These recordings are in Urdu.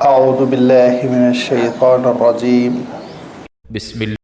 اعوذ باللہ من الشیطان الرجیم بسم اللہ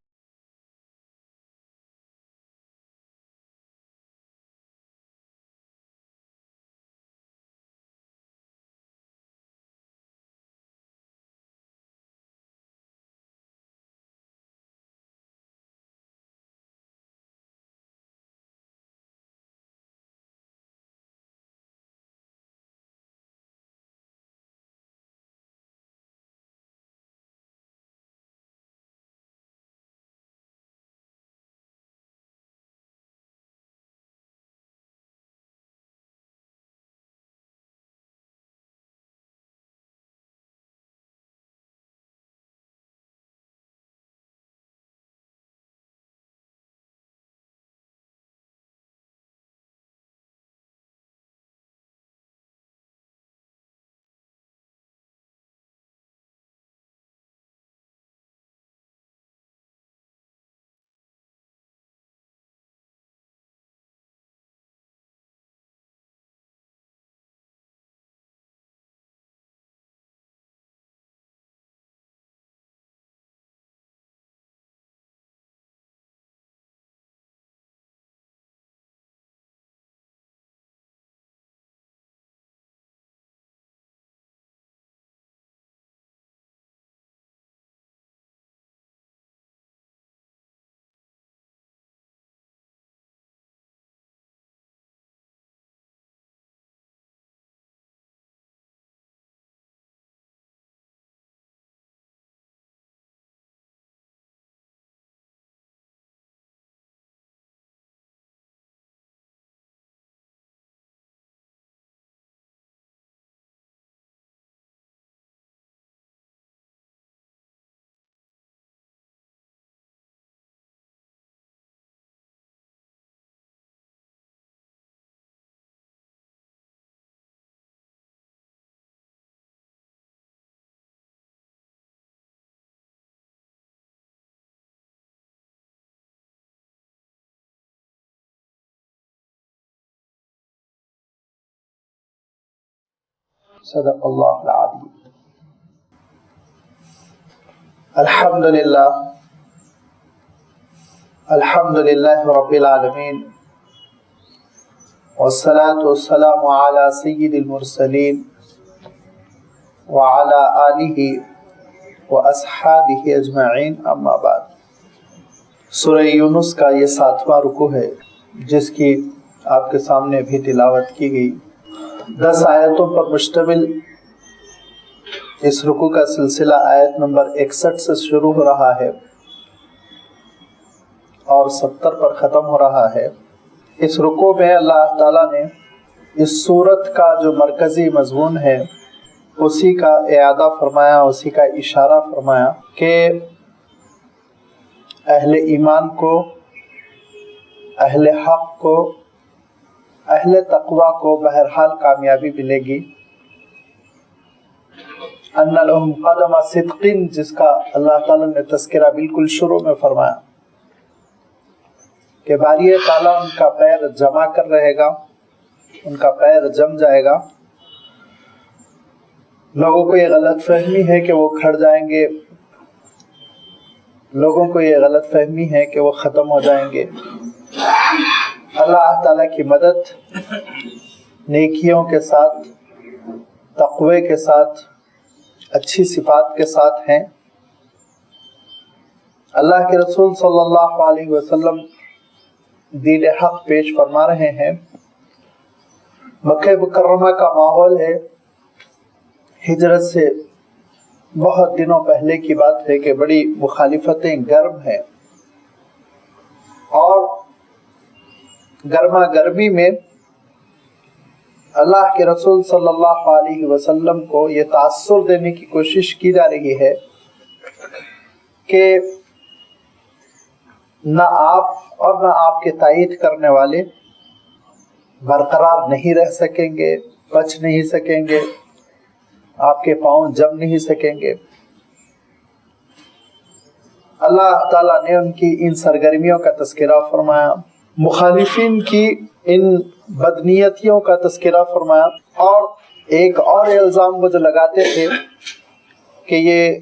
صدق اللہ العظیم۔ الحمدللہ رب العالمین، والصلاة والسلام علی سید المرسلین وعلی آلہ واصحابہ اجمعین، اما بعد۔ سورہ یونس کا یہ 7واں رکوع ہے جس کی آپ کے سامنے بھی تلاوت کی گئی۔ 10 آیتوں پر مشتمل اس رکوع کا سلسلہ آیت نمبر 61 سے شروع ہو رہا ہے اور 70 پر ختم ہو رہا ہے۔ اس رکوع میں اللہ تعالیٰ نے اس سورت کا جو مرکزی مضمون ہے اسی کا اعادہ فرمایا، اسی کا اشارہ فرمایا کہ اہل ایمان کو، اہل حق کو، اہل تقوی کو بہرحال کامیابی ملے گی۔ ان لہم قدم صدق، جس کا اللہ تعالیٰ نے تذکرہ بالکل شروع میں فرمایا کہ باری تعالیٰ ان کا پیر جمع کر رہے گا، ان کا پیر جم جائے گا۔ لوگوں کو یہ غلط فہمی ہے کہ وہ کھڑ جائیں گے، لوگوں کو یہ غلط فہمی ہے کہ وہ ختم ہو جائیں گے۔ اللہ تعالیٰ کی مدد نیکیوں کے ساتھ، تقوی کے ساتھ، اچھی صفات کے ساتھ ہیں۔ اللہ کے رسول صلی اللہ علیہ وسلم دین حق پیش فرما رہے ہیں۔ مکہ مکرمہ کا ماحول ہے، ہجرت سے بہت دنوں پہلے کی بات ہے کہ بڑی مخالفتیں گرم ہیں، اور گرما گرمی میں اللہ کے رسول صلی اللہ علیہ وسلم کو یہ تاثر دینے کی کوشش کی جا رہی ہے کہ نہ آپ اور نہ آپ کے تائید کرنے والے برقرار نہیں رہ سکیں گے، بچ نہیں سکیں گے، آپ کے پاؤں جم نہیں سکیں گے۔ اللہ تعالیٰ نے ان کی ان سرگرمیوں کا تذکرہ فرمایا، مخالفین کی ان بدنیتیوں کا تذکرہ فرمایا، اور ایک اور الزام وہ جو لگاتے تھے کہ یہ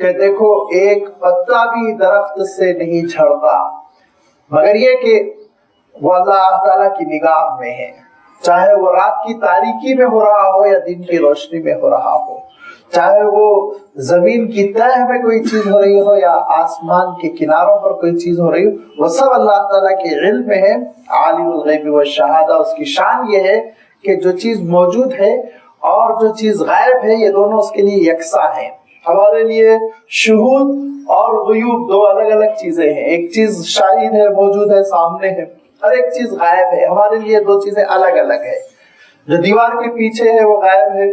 کہ دیکھو ایک پتا بھی درخت سے نہیں جھڑتا مگر یہ کہ وہ اللہ تعالیٰ کی نگاہ میں ہے، چاہے وہ رات کی تاریکی میں ہو رہا ہو یا دن کی روشنی میں ہو رہا ہو، چاہے وہ زمین کی تہ میں کوئی چیز ہو رہی ہو یا آسمان کے کناروں پر کوئی چیز ہو رہی ہو، وہ سب اللہ تعالیٰ کے علم میں ہے۔ عالم الغیب والشہادہ، اس کی شان یہ ہے کہ جو چیز موجود ہے اور جو چیز غائب ہے یہ دونوں اس کے لیے یکساں ہیں۔ ہمارے لیے شہود اور غیوب دو الگ الگ چیزیں ہیں، ایک چیز شاہد ہے، موجود ہے، سامنے ہے، اور ایک چیز غائب ہے۔ ہمارے لیے دو چیزیں الگ الگ ہے، جو دیوار کے پیچھے ہے وہ غائب ہے،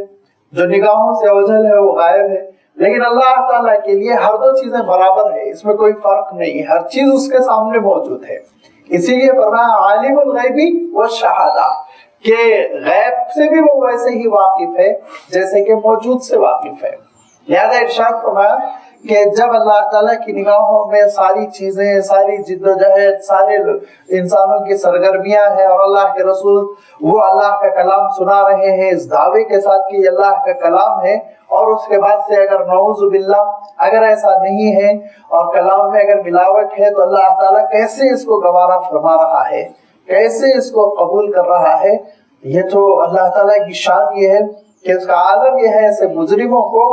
جو نگاہوں سے اوجھل ہے وہ غائب ہے، لیکن اللہ تعالیٰ کے لیے ہر دو چیزیں برابر ہے، اس میں کوئی فرق نہیں، ہر چیز اس کے سامنے موجود ہے۔ اسی لیے فرمایا عالم الغیبی والشہادہ، کہ غیب سے بھی وہ ویسے ہی واقف ہے جیسے کہ موجود سے واقف ہے۔ لہذا ارشاد فرمایا کہ جب اللہ تعالیٰ کی نگاہوں میں ساری چیزیں، ساری جد و جہد، سارے انسانوں کی سرگرمیاں ہیں اور اللہ کے رسول وہ اللہ کا کلام سنا رہے ہیں اس دعوے کے ساتھ کہ یہ اللہ کا کلام ہے، اور اس کے بعد سے اگر نعوذ باللہ اگر ایسا نہیں ہے اور کلام میں اگر ملاوٹ ہے تو اللہ تعالیٰ کیسے اس کو گوارا فرما رہا ہے، کیسے اس کو قبول کر رہا ہے؟ یہ تو اللہ تعالیٰ کی شان یہ ہے کہ اس کا عالم یہ ہے ایسے مجرموں کو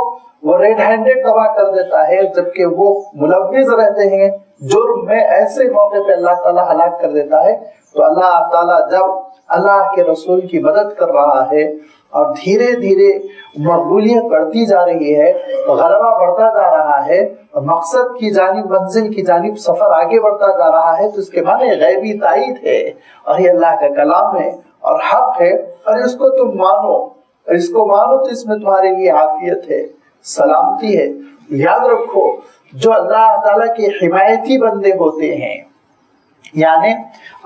وہ ریڈ ہینڈڈ تباہ کر دیتا ہے، جبکہ وہ ملوث رہتے ہیں جرم میں، ایسے موقع پہ اللہ تعالیٰ ہلاک کر دیتا ہے۔ تو اللہ تعالیٰ جب اللہ کے رسول کی مدد کر رہا ہے اور دھیرے دھیرے مقبولیت بڑھتی جا رہی ہے، غلبہ بڑھتا جا رہا ہے، مقصد کی جانب، منزل کی جانب سفر آگے بڑھتا جا رہا ہے، تو اس کے معنی غیبی تائید ہے اور یہ اللہ کا کلام ہے اور حق ہے، اور اس کو تم مانو، اس کو مانو تو اس میں تمہارے لیے عافیت ہے، سلامتی ہے۔ یاد رکھو جو اللہ تعالیٰ کے حمایتی بندے ہوتے ہیں، یعنی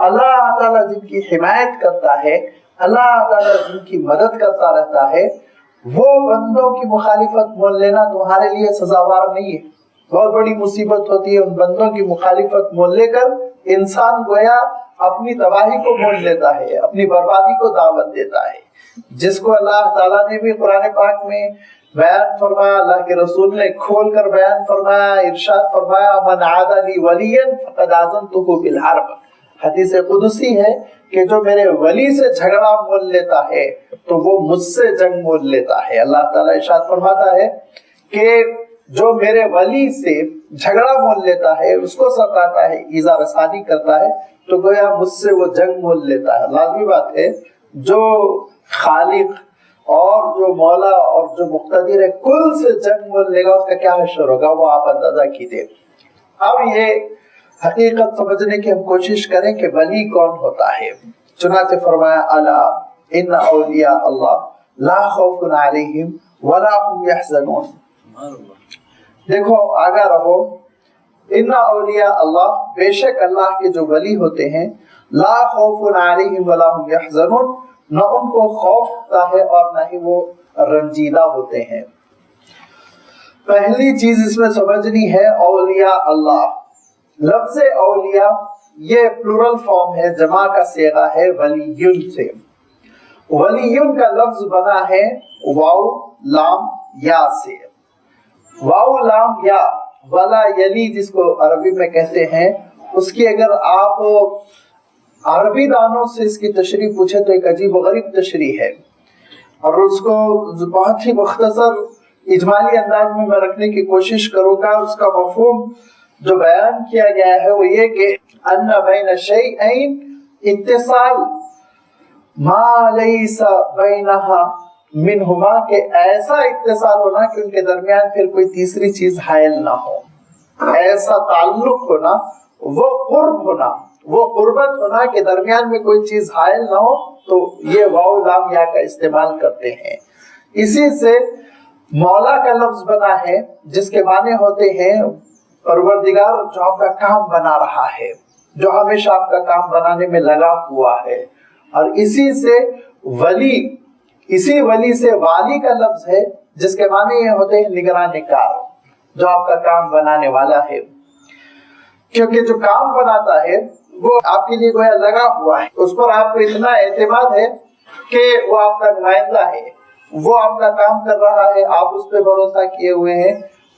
اللہ تعالیٰ جن کی حمایت کرتا ہے، اللہ تعالیٰ جن کی مدد کرتا رہتا ہے، وہ بندوں کی مخالفت مول لینا تمہارے لیے سزاوار نہیں ہے۔ بہت بڑی مصیبت ہوتی ہے ان بندوں کی مخالفت مول لے کر انسان گویا اپنی تباہی کو مول لیتا ہے، اپنی بربادی کو دعوت دیتا ہے، جس کو اللہ تعالیٰ نے بھی قرآن پاک میں بیان فرمایا، اللہ کے رسول نے کھول کر بیان فرمایا، ارشاد فرمایا من عاد لی ولیا فقد آذنتہ بالحرب۔ حدیث قدسی ہے کہ جو میرے ولی سے جھگڑا مول لیتا ہے تو وہ مجھ سے جنگ مول لیتا ہے۔ اللہ تعالیٰ ارشاد فرماتا ہے کہ جو میرے ولی سے جھگڑا مول لیتا ہے، اس کو ستاتا ہے، ایذا رسانی کرتا ہے، تو گویا مجھ سے وہ جنگ مول لیتا ہے۔ لازمی بات ہے جو خالق اور جو مولا اور جو مقتدر ہے کل سے جنگ مول لے گا، اس کا کیا حشر ہوگا، وہ آپ اندازہ کیجیے۔ اب یہ حقیقت سمجھنے کی ہم کوشش کریں کہ ولی کون ہوتا ہے۔ چنانچہ فرمایا الا ان اولیاء اللہ لا خوف علیہم ولا هم یحزنون۔ دیکھو آگاہ رہو، ان اولیاء اللہ، بے شک اللہ کے جو ولی ہوتے ہیں، لا خوف علیہم ولا هم یحزنون، نہ ان کو خوف ہوتا ہے اور نہ ہی وہ رنجیدہ ہوتے ہیں۔ پہلی چیز اس میں سمجھنی ہے اولیاء اللہ۔ لفظ اولیاء یہ پلورل فارم ہے، جمع کا صیغہ ہے ولیون سے۔ ولیون کا لفظ بنا ہے واو لام یا سے۔ واو لام یا ولا یلی جس کو عربی میں کہتے ہیں، اس کی اگر آپ عربی دانوں سے اس کی تشریح پوچھے تو ایک عجیب و غریب تشریح ہے، اور اس کو بہت ہی مختصر اجمالی انداز میں رکھنے کی کوشش کروں گا۔ اس کا مفہوم جو بیان کیا گیا ہے وہ یہ کہ ان بین شیئین اتصال ما لیس بینہا منہما، کہ ایسا اتصال ہونا کہ ان کے درمیان پھر کوئی تیسری چیز حائل نہ ہو، ایسا تعلق ہونا، وہ قرب ہونا، وہ قربت ہونا کہ درمیان میں کوئی چیز حائل نہ ہو، تو یہ واو لام یا کا استعمال کرتے ہیں۔ اسی سے مولا کا لفظ بنا ہے جس کے معنی ہوتے ہیں پروردگار جو آپ کا کام بنا رہا ہے، جو ہمیشہ آپ کا کام بنانے میں لگا ہوا ہے، اور اسی سے ولی، اسی ولی سے والی کا لفظ ہے جس کے معنی یہ ہوتے ہیں نگران کار، جو آپ کا کام بنانے والا ہے، کیونکہ جو کام بناتا ہے وہ آپ کے لیے گویا لگا ہوا ہے، اس پر آپ کو اتنا اعتماد ہے کہ وہ آپ کا نمائندہ ہے، وہ آپ کا کام کر رہا ہے، آپ اس پہ بھروسہ کیے ہوئے ہیں،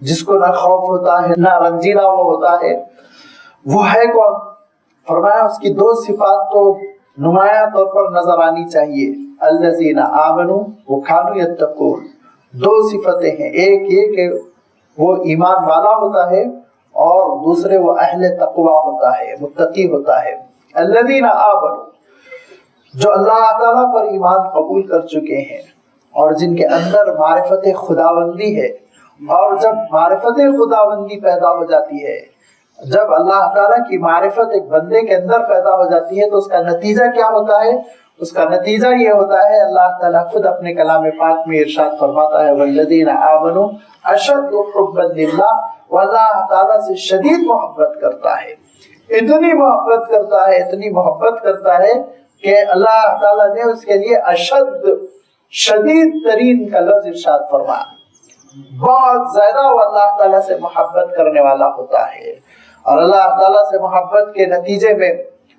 جس کو نہ خوف ہوتا ہے نہ رنجیدہ وہ ہوتا ہے، وہ ہے کون؟ فرمایا اس کی دو صفات تو نمایاں طور پر نظر آنی چاہیے، الذین آمنوا وکانوا یتقون۔ دو صفتیں ہیں، ایک یہ کہ وہ ایمان والا ہوتا ہے اور دوسرے وہ اہل تقوی ہوتا ہے، متقی ہوتا ہے۔ الذین آمنوا، جو اللہ تعالیٰ پر ایمان قبول کر چکے ہیں اور جن کے اندر معرفت خداوندی ہے، اور جب معرفت خداوندی پیدا ہو جاتی ہے، جب اللہ تعالیٰ کی معرفت ایک بندے کے اندر پیدا ہو جاتی ہے تو اس کا نتیجہ کیا ہوتا ہے؟ اس کا نتیجہ یہ ہوتا ہے، اللہ تعالیٰ خود اپنے کلام پاک میں ارشاد فرماتا ہے والذین آمنوا اشد حبا للہ، وہ اللہ تعالیٰ سے شدید محبت کرتا ہے، اتنی محبت کرتا ہے، اتنی محبت کرتا ہے کہ اللہ تعالیٰ نے اس کے لیے اشد، شدید ترین کا لفظ ارشاد فرمایا، بہت زیادہ وہ اللہ تعالیٰ سے محبت کرنے والا ہوتا ہے۔ اور اللہ تعالیٰ سے محبت کے نتیجے میں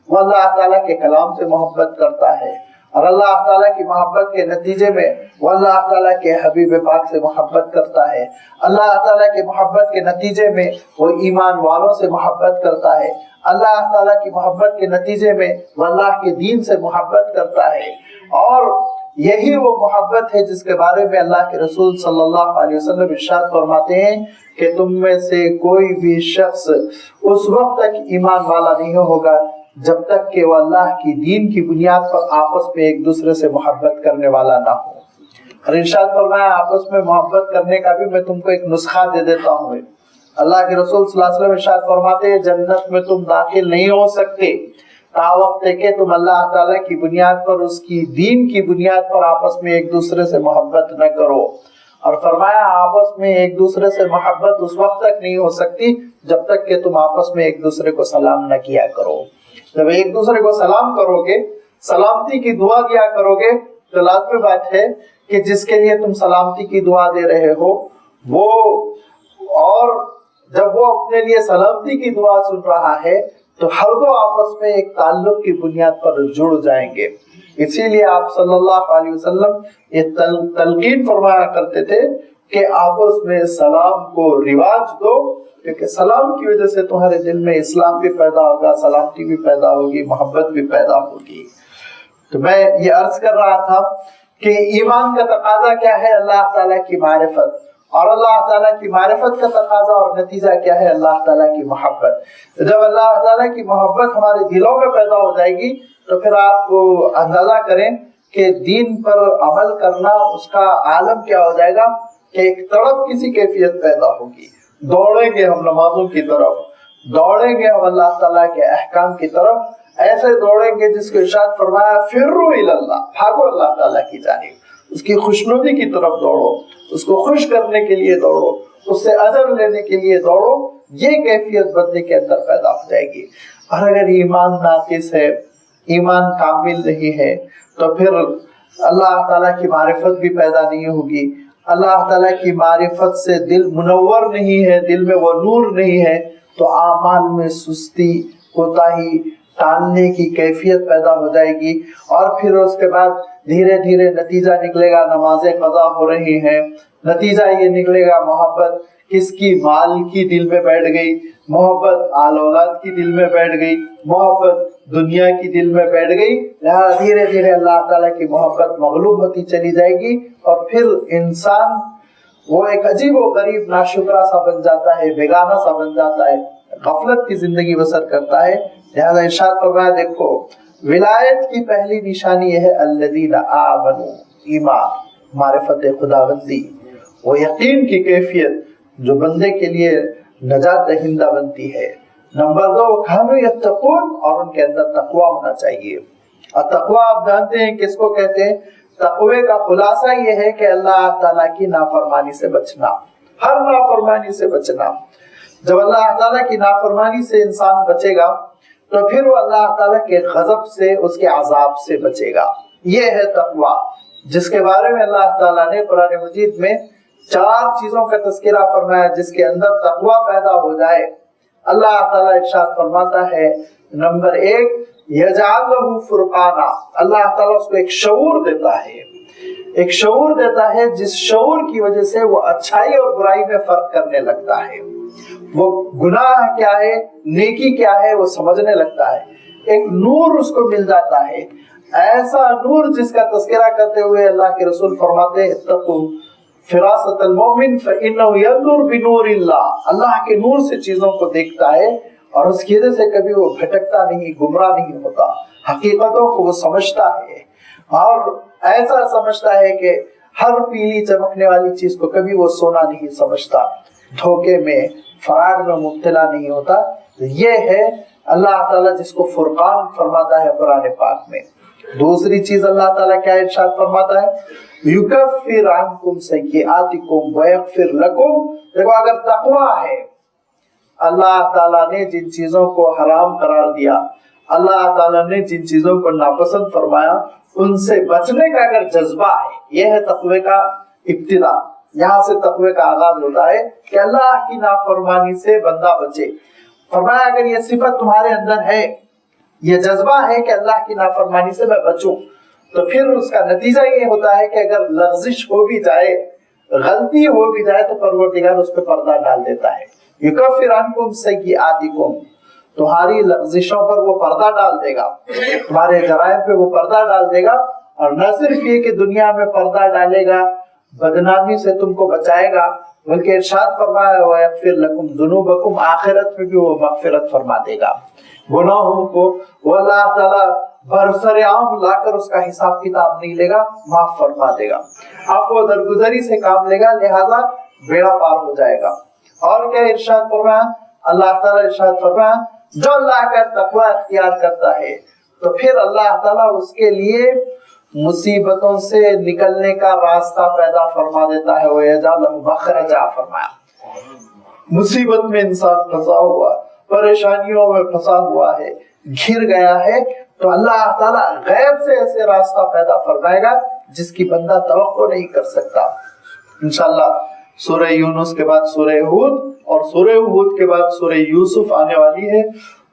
وہ اللہ تعالیٰ کے کلام سے محبت کرتا ہے، اور اللہ تعالیٰ کی محبت کے نتیجے میں وہ اللہ تعالیٰ کے حبیب پاک سے محبت کرتا ہے، اللہ تعالیٰ کی محبت کے نتیجے میں وہ ایمان والوں سے محبت کرتا ہے، اللہ تعالیٰ کی محبت کے نتیجے میں وہ اللہ کے دین سے محبت کرتا ہے۔ اور یہی وہ محبت ہے جس کے بارے میں اللہ کے رسول صلی اللہ علیہ وسلم ارشاد فرماتے ہیں کہ تم میں سے کوئی بھی شخص اس وقت تک ایمان والا نہیں ہوگا جب تک کہ وہ اللہ کی دین کی بنیاد پر آپس میں ایک دوسرے سے محبت کرنے والا نہ ہو۔ اور ارشاد فرمایا آپس میں محبت کرنے کا بھی میں تم کو ایک نسخہ دے دیتا ہوں۔ اللہ کے رسول صلی اللہ علیہ وسلم ارشاد فرماتے ہیں جنت میں تم داخل نہیں ہو سکتے تا وقت ہے کہ تم اللہ تعالیٰ کی بنیاد پر، اس کی دین کی بنیاد پر آپس میں ایک دوسرے سے محبت نہ کرو۔ اور فرمایا آپس میں ایک دوسرے سے محبت اس وقت تک نہیں ہو سکتی جب تک کہ تم آپس میں ایک دوسرے کو سلام نہ کیا کرو۔ جب ایک دوسرے کو سلام کرو گے، سلامتی کی دعا دیا کرو گے، تو لازمی بات ہے کہ جس کے لیے تم سلامتی کی دعا دے رہے ہو وہ، اور جب وہ اپنے لیے سلامتی کی دعا سن رہا ہے تو ہر دو آپس میں ایک تعلق کی بنیاد پر جڑ جائیں گے۔ اسی لیے آپ صلی اللہ علیہ وسلم یہ تلقین فرمایا کرتے تھے کہ آپس میں سلام کو رواج دو، کیونکہ سلام کی وجہ سے تمہارے دل میں اسلام بھی پیدا ہوگا، سلامتی بھی پیدا ہوگی، محبت بھی پیدا ہوگی۔ تو میں یہ عرض کر رہا تھا کہ ایمان کا تقاضا کیا ہے؟ اللہ تعالیٰ کی معرفت، اور اللہ تعالیٰ کی معرفت کا تقاضا اور نتیجہ کیا ہے؟ اللہ تعالیٰ کی محبت۔ جب اللہ تعالیٰ کی محبت ہمارے دلوں میں پیدا ہو جائے گی تو پھر آپ اندازہ کریں کہ دین پر عمل کرنا اس کا عالم کیا ہو جائے گا کہ ایک تڑپ کسی کیفیت پیدا ہوگی۔ دوڑیں گے ہم نمازوں کی طرف، دوڑیں گے ہم اللہ تعالیٰ کے احکام کی طرف، ایسے دوڑیں گے جس کو ارشاد فرمایا فروا الی اللہ، بھاگو اللہ تعالیٰ کی جانب، اس کی خوشنودی کی طرف دوڑو، اس کو خوش کرنے کے لیے دوڑو، اس سے اجر لینے کے لیے دوڑو۔ یہ کیفیت بندے کے اندر پیدا ہو جائے گی۔ اور اگر ایمان ناقص ہے، ایمان کامل نہیں ہے، تو پھر اللہ تعالیٰ کی معرفت بھی پیدا نہیں ہوگی۔ اللہ تعالیٰ کی معرفت سے دل منور نہیں ہے، دل میں وہ نور نہیں ہے، تو اعمال میں سستی، کوتاہی، ٹالنے کی کیفیت پیدا ہو جائے گی۔ اور پھر اس کے بعد دھیرے دھیرے نتیجہ نکلے گا نمازیں قضا ہو رہی ہیں، نتیجہ یہ نکلے گا محبت کس کی؟ مال کی دل میں بیٹھ گئی، محبت آل اولاد کی دل میں بیٹھ گئی، محبت دنیا کی دل میں بیٹھ گئی، لہذا دھیرے دھیرے اللہ تعالیٰ کی محبت مغلوب ہوتی چلی جائے گی، اور پھر انسان وہ ایک عجیب و غریب ناشکرا سا بن جاتا ہے، بیگانہ سا بن جاتا ہے، غفلت کی زندگی بسر کرتا ہے۔ لہذا ارشاد فرمایا دیکھو ولایت کی پہلی نشانی یہ ہے الذین آمنوا، ایمان، معرفت خداوندی، وہ یقین کی کیفیت جو بندے کے لیے نجات دہندہ بنتی ہے۔ نمبر 2 کانوا یتقون، اور ان کے اندر تقوی ہونا چاہیے۔ اور تقوی آپ جانتے ہیں کس کو کہتے ہیں؟ تقوی کا خلاصہ یہ ہے کہ اللہ تعالیٰ کی نافرمانی سے بچنا، ہر نافرمانی سے بچنا۔ جب اللہ تعالیٰ کی نافرمانی سے انسان بچے گا تو پھر وہ اللہ تعالیٰ کے غضب سے، اس کے عذاب سے بچے گا۔ یہ ہے تقوی، جس کے بارے میں اللہ تعالیٰ نے قرآن مجید میں 4 چیزوں کا تذکرہ فرمایا جس کے اندر تقوی پیدا ہو جائے۔ اللہ تعالیٰ ارشاد فرماتا ہے نمبر 1 یجعل لہ فرقانا، اللہ تعالیٰ اس کو ایک شعور دیتا ہے، ایک شعور دیتا ہے جس شعور کی وجہ سے وہ اچھائی اور برائی میں فرق کرنے لگتا ہے، وہ گناہ کیا ہے نیکی کیا ہے وہ سمجھنے لگتا ہے، ایک نور اس کو مل جاتا ہے، ایسا نور جس کا تذکرہ کرتے ہوئے اللہ کے رسول فرماتے ہیں اتقوا فراست المؤمن فإنه ينظر بنور اللہ، اللہ کے نور سے چیزوں کو دیکھتا ہے اور اس کی وجہ سے کبھی وہ بھٹکتا نہیں، گمراہ نہیں ہوتا، حقیقتوں کو وہ سمجھتا ہے اور ایسا سمجھتا ہے کہ ہر پیلی چمکنے والی چیز کو کبھی وہ سونا نہیں سمجھتا، دھوکے میں فراڈ میں مبتلا نہیں ہوتا۔ یہ ہے اللہ تعالیٰ جس کو فرقان فرماتا ہے قرآن پاک میں۔ دوسری چیز اللہ تعالیٰ کیا ارشاد فرماتا ہے، یکفر عنکم سیئاتکم ویغفر لکم۔ دیکھو اگر تقویٰ ہے، اللہ تعالیٰ نے جن چیزوں کو حرام قرار دیا، اللہ تعالیٰ نے جن چیزوں کو ناپسند فرمایا، ان سے بچنے کا اگر جذبہ ہے، یہ ہے تقوی کا ابتدا، یہاں سے تقوی کا آغاز ہوتا ہے کہ اللہ کی نافرمانی سے بندہ بچے۔ فرمایا اگر یہ صفت تمہارے اندر ہے، یہ جذبہ ہے کہ اللہ کی نافرمانی سے میں بچوں، تو پھر اس کا نتیجہ یہ ہوتا ہے کہ اگر لغزش ہو بھی جائے، غلطی ہو بھی جائے، تو پروردگار اس پہ پردہ ڈال دیتا ہے۔ یکفر عنکم سیئاتکم، تمہاری لغزشوں پر وہ پردہ ڈال دے گا، تمہارے جرائم پہ وہ پردہ ڈال دے گا، اور نہ صرف یہ کہ دنیا میں پردہ ڈالے گا، بدنامی سے تم کو بچائے گا، بلکہ ارشاد فرمایا وَيَغْفِرْ لَكُمْ ذُنُوبَكُمْ، آخرت میں بھی وہ مغفرت فرما دے گا گناہوں کو، وہ اللہ تعالیٰ برسر عام لا کر اس کا حساب کتاب نہیں لے گا، معاف فرما دے گا، عفو و درگزری سے کام لے گا، لہذا بیڑا پار ہو جائے گا۔ اور کیا ارشاد فرمایا اللہ تعالیٰ، ارشاد فرمایا جو اللہ کا تقوی اختیار کرتا ہے تو پھر اللہ تعالیٰ اس کے لیے مصیبتوں سے نکلنے کا راستہ پیدا فرما دیتا ہے، وَيَجْعَلُ لَهُ مَخْرَجًا، فرمایا مصیبت میں انسان پھنسا ہوا، پریشانیوں میں پھنسا ہوا ہے، گھر گیا ہے، تو اللہ تعالیٰ غیب سے ایسے راستہ پیدا فرمائے گا جس کی بندہ توقع نہیں کر سکتا۔ انشاءاللہ سورہ یونس کے بعد سورہ ہود، اور سورہ ہود کے بعد سورہ یوسف آنے والی ہے۔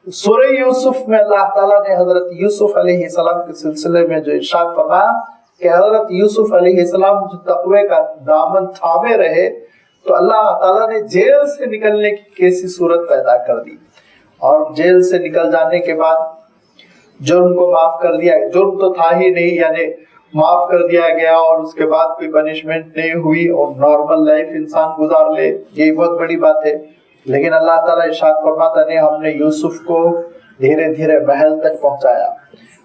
سورہ یوسف میں اللہ تعالیٰ نے حضرت یوسف علیہ السلام کے سلسلے میں جو ارشاد فرمایا کہ حضرت یوسف علیہ السلام جو تقوی کا دامن تھامے رہے، تو اللہ تعالیٰ نے جیل سے نکلنے کی کیسی صورت پیدا کر دی، اور جیل سے نکل جانے کے بعد جرم کو معاف کر دیا، جرم تو تھا ہی نہیں، یعنی معاف کر دیا گیا، اور اس کے بعد کوئی پنشمنٹ نہیں ہوئی اور نارمل لائف انسان گزار لے، یہ بہت بڑی بات ہے۔ لیکن اللہ تعالیٰ ارشاد فرماتا ہے ہم نے یوسف کو دھیرے دھیرے محل تک پہنچایا،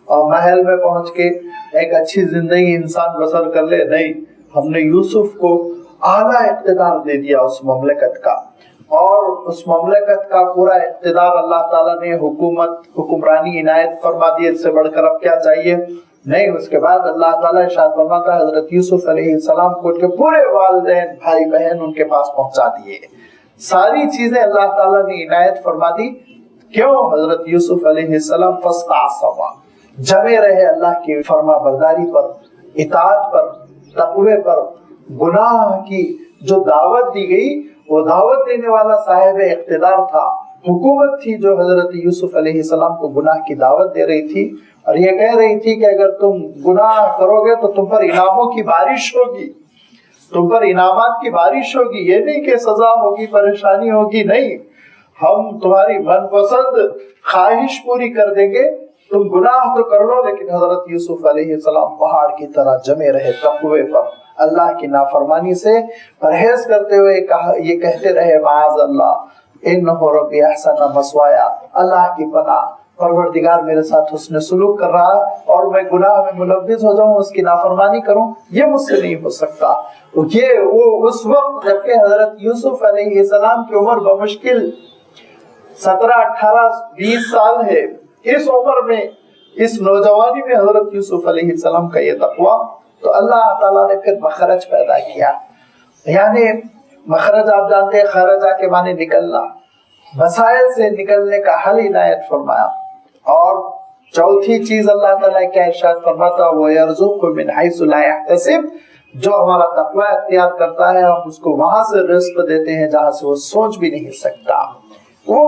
اور محل میں پہنچ کے ایک اچھی زندگی انسان بسر کر لے، نہیں، ہم نے یوسف کو اعلیٰ اقتدار دے دیا اس مملکت کا، اور اس مملکت کا پورا اقتدار اللہ تعالیٰ نے حکمرانی عنایت فرما دی، اس سے بڑھ کر اب کیا چاہیے؟ نہیں۔ اس کے بعد اللہ تعالیٰ ارشاد فرماتا ہے حضرت یوسف علیہ السلام کو ان کے پورے والدین بھائی بہن ان کے پاس پہنچا دیے، ساری چیزیں اللہ تعالیٰ نے عنایت فرما دی۔ کیوں؟ حضرت یوسف علیہ السلام فاستعصم، جمے رہے اللہ کی فرما برداری پر، اطاعت پر، تقوی پر۔ گناہ کی جو دعوت دی گئی وہ دعوت دینے والا صاحب اقتدار تھا، حکومت تھی جو حضرت یوسف علیہ السلام کو گناہ کی دعوت دے رہی تھی، اور یہ کہہ رہی تھی کہ اگر تم گناہ کرو گے تو تم پر انعاموں کی بارش ہوگی، تم پر انعامات کی بارش ہوگی، یہ نہیں کہ سزا ہوگی، پریشانی ہوگی، نہیں، ہم تمہاری من پسند خواہش پوری کر دیں گے، تم گناہ تو کر لو۔ لیکن حضرت یوسف علیہ السلام پہاڑ کی طرح جمے رہے تقوی پر، اللہ کی نافرمانی سے پرہیز کرتے ہوئے یہ کہتے رہے معاذ اللہ انہ ربی احسن مثوایا، اللہ کی پناہ، پروردگار میرے ساتھ حسن سلوک کر رہا اور میں گناہ میں ملوث ہو جاؤں، اس کی نافرمانی کروں، یہ مجھ سے نہیں ہو سکتا۔ یہ وہ اس وقت جبکہ حضرت یوسف علیہ السلام کی عمر بمشکل 17 18 20 سال ہے، اس عمر میں، اس نوجوانی میں حضرت یوسف علیہ السلام کا یہ تقویٰ، تو اللہ تعالیٰ نے پھر مخرج پیدا کیا، یعنی مخرج آپ جانتے ہیں خرجہ کے معنی نکلنا، مسائل سے نکلنے کا حل عنایت فرمایا۔ اور چوتھی چیز اللہ تعالیٰ کیا ارشاد فرماتا ہے وَيَرْزُقْهُ مِنْ حَيْثُ لَا يَحْتَسِبْ، جو ہمارا تقوی اختیار کرتا ہے ہم اس کو وہاں سے رزق دیتے ہیں جہاں سے وہ سوچ بھی نہیں سکتا۔ وہ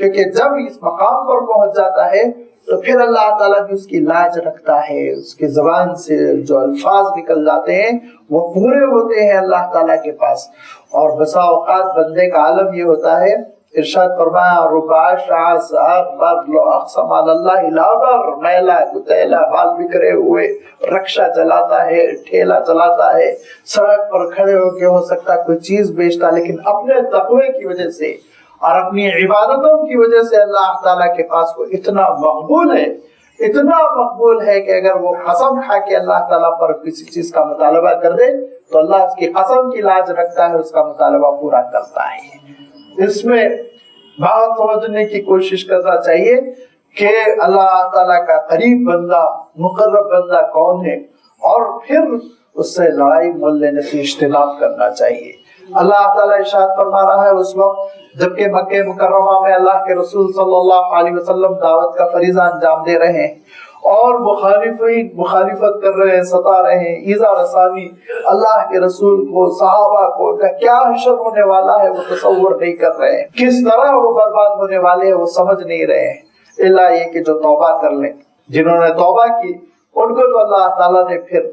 کیونکہ جب اس مقام پر پہنچ جاتا ہے تو پھر اللہ تعالیٰ بھی اس کی لاج رکھتا ہے، اس کی زبان سے جو الفاظ نکل جاتے ہیں وہ پورے ہوتے ہیں اللہ تعالیٰ کے پاس۔ اور بسا اوقات بندے کا عالم یہ ہوتا ہے، ارشاد فرمایا میلا کتیلا بال بکھرے ہوئے رکشہ چلاتا ہے، ٹھیلا چلاتا ہے، سڑک پر کھڑے ہو کے ہو سکتا کوئی چیز بیچتا، لیکن اپنے تقوی کی وجہ سے اور اپنی عبادتوں کی وجہ سے اللہ تعالیٰ کے پاس وہ اتنا مقبول ہے، اتنا مقبول ہے کہ اگر وہ قسم کھا کے اللہ تعالیٰ پر کسی چیز کا مطالبہ کر دے تو اللہ اس کی قسم کی لاج رکھتا ہے، اس کا مطالبہ پورا کرتا ہے۔ اس میں بات سمجھنے کی کوشش کرنا چاہیے کہ اللہ تعالیٰ کا قریب بندہ، مقرب بندہ کون ہے، اور پھر اس سے لڑائی مول لینے سے اجتناب کرنا چاہیے۔ اللہ تعالیٰ ارشاد فرما رہا ہے اس وقت جبکہ مکہ مکرمہ میں اللہ کے رسول صلی اللہ علیہ وسلم دعوت کا فریضہ انجام دے رہے ہیں اور مخالفین مخالفت کر رہے ہیں، ستا رہے ہیں، ایذا رسانی اللہ کے رسول کو، صحابہ کو، کا کیا حشر ہونے والا ہے وہ تصور نہیں کر رہے ہیں، کس طرح وہ برباد ہونے والے ہیں وہ سمجھ نہیں رہے ہیں، الا یہ کہ جو توبہ کر لیں۔ جنہوں نے توبہ کی ان کو تو اللہ تعالیٰ نے پھر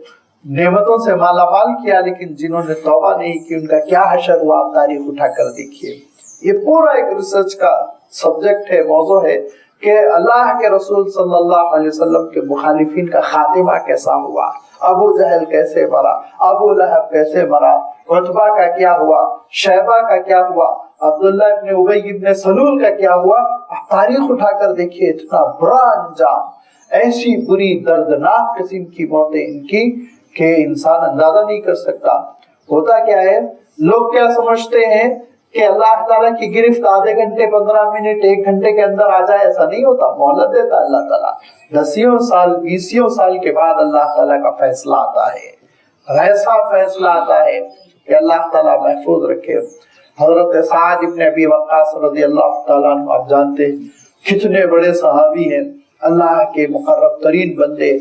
نعمتوں سے مالا مال کیا، لیکن جنہوں نے توبہ نہیں کی ان کا کیا حشر ہوا، آپ تاریخ اٹھا کر دیکھیے۔ یہ پورا ایک ریسرچ کا سبجیکٹ ہے، موضوع ہے کہ اللہ کے رسول صلی اللہ علیہ وسلم کے مخالفین کا خاتمہ کیسا ہوا، ابو جہل کیسے مرا، ابو لہب کیسے مرا، عتبہ کا کیا ہوا، شیبہ کا کیا ہوا، عبداللہ ابن ابی ابن سلول کا کیا ہوا۔ آپ تاریخ اٹھا کر دیکھیے، اتنا برا انجام، ایسی بری دردناک قسم کی موتیں ان کی کہ انسان اندازہ نہیں کر سکتا۔ ہوتا کیا ہے، لوگ کیا سمجھتے ہیں کہ اللہ تعالیٰ کی گرفت آدھے گھنٹے 15 منٹ 1 گھنٹے کے اندر آ جائے، ایسا نہیں ہوتا، مہلت دیتا اللہ تعالیٰ۔ 10 سال 20 سال کے بعد اللہ تعالیٰ کا فیصلہ آتا ہے، ایسا فیصلہ آتا ہے کہ اللہ تعالیٰ محفوظ رکھے۔ حضرت سعد ابن ابی وقاص رضی اللہ تعالیٰ عنہ، آپ جانتے ہیں کتنے بڑے صحابی ہیں، اللہ کے مقرب ترین بندے،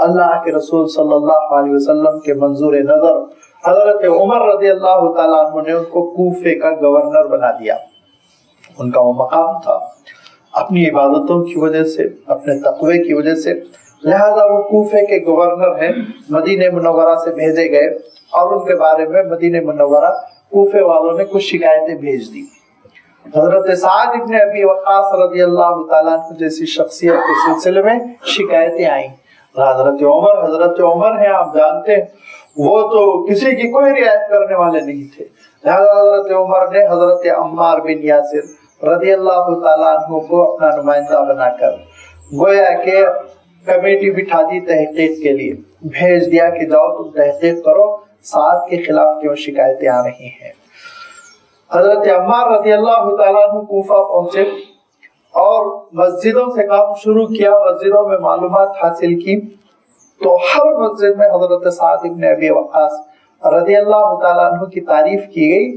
اللہ کے رسول صلی اللہ علیہ وسلم کے منظور نظر۔ حضرت عمر رضی اللہ تعالیٰ عنہ نے ان کو کوفے کا گورنر بنا دیا۔ ان کا وہ مقام تھا اپنی عبادتوں کی وجہ سے، اپنے تقوی کی وجہ سے، لہذا وہ کوفے کے گورنر ہیں، مدینہ منورہ سے بھیجے گئے اور ان کے بارے میں مدینہ منورہ کوفے والوں نے کچھ شکایتیں بھیج دی۔ حضرت سعد ابن ابی وقاص رضی اللہ تعالیٰ عنہ جیسی شخصیت کے سلسلے میں شکایتیں آئیں۔ حضرت عمر ہیں، آپ جانتے ہیں وہ تو کسی کی کوئی رعایت کرنے والے نہیں تھے، لہذا حضرت عمر نے حضرت عمار بن یاسر رضی اللہ تعالیٰ عنہ کو اپنا نمائندہ بنا کر گویا کہ کمیٹی بٹھا دی تحقیق کے لیے، بھیج دیا کہ جاؤ تم تحقیق کرو سعد کے خلاف کیوں شکایتیں آ رہی ہیں۔ حضرت عمار رضی اللہ تعالیٰ عنہ کوفہ پہنچے اور مسجدوں سے کام شروع کیا، مسجدوں میں معلومات حاصل کی تو ہر مسجد میں حضرت سعد ابن ابی وقاص رضی اللہ تعالیٰ عنہ کی تعریف کی گئی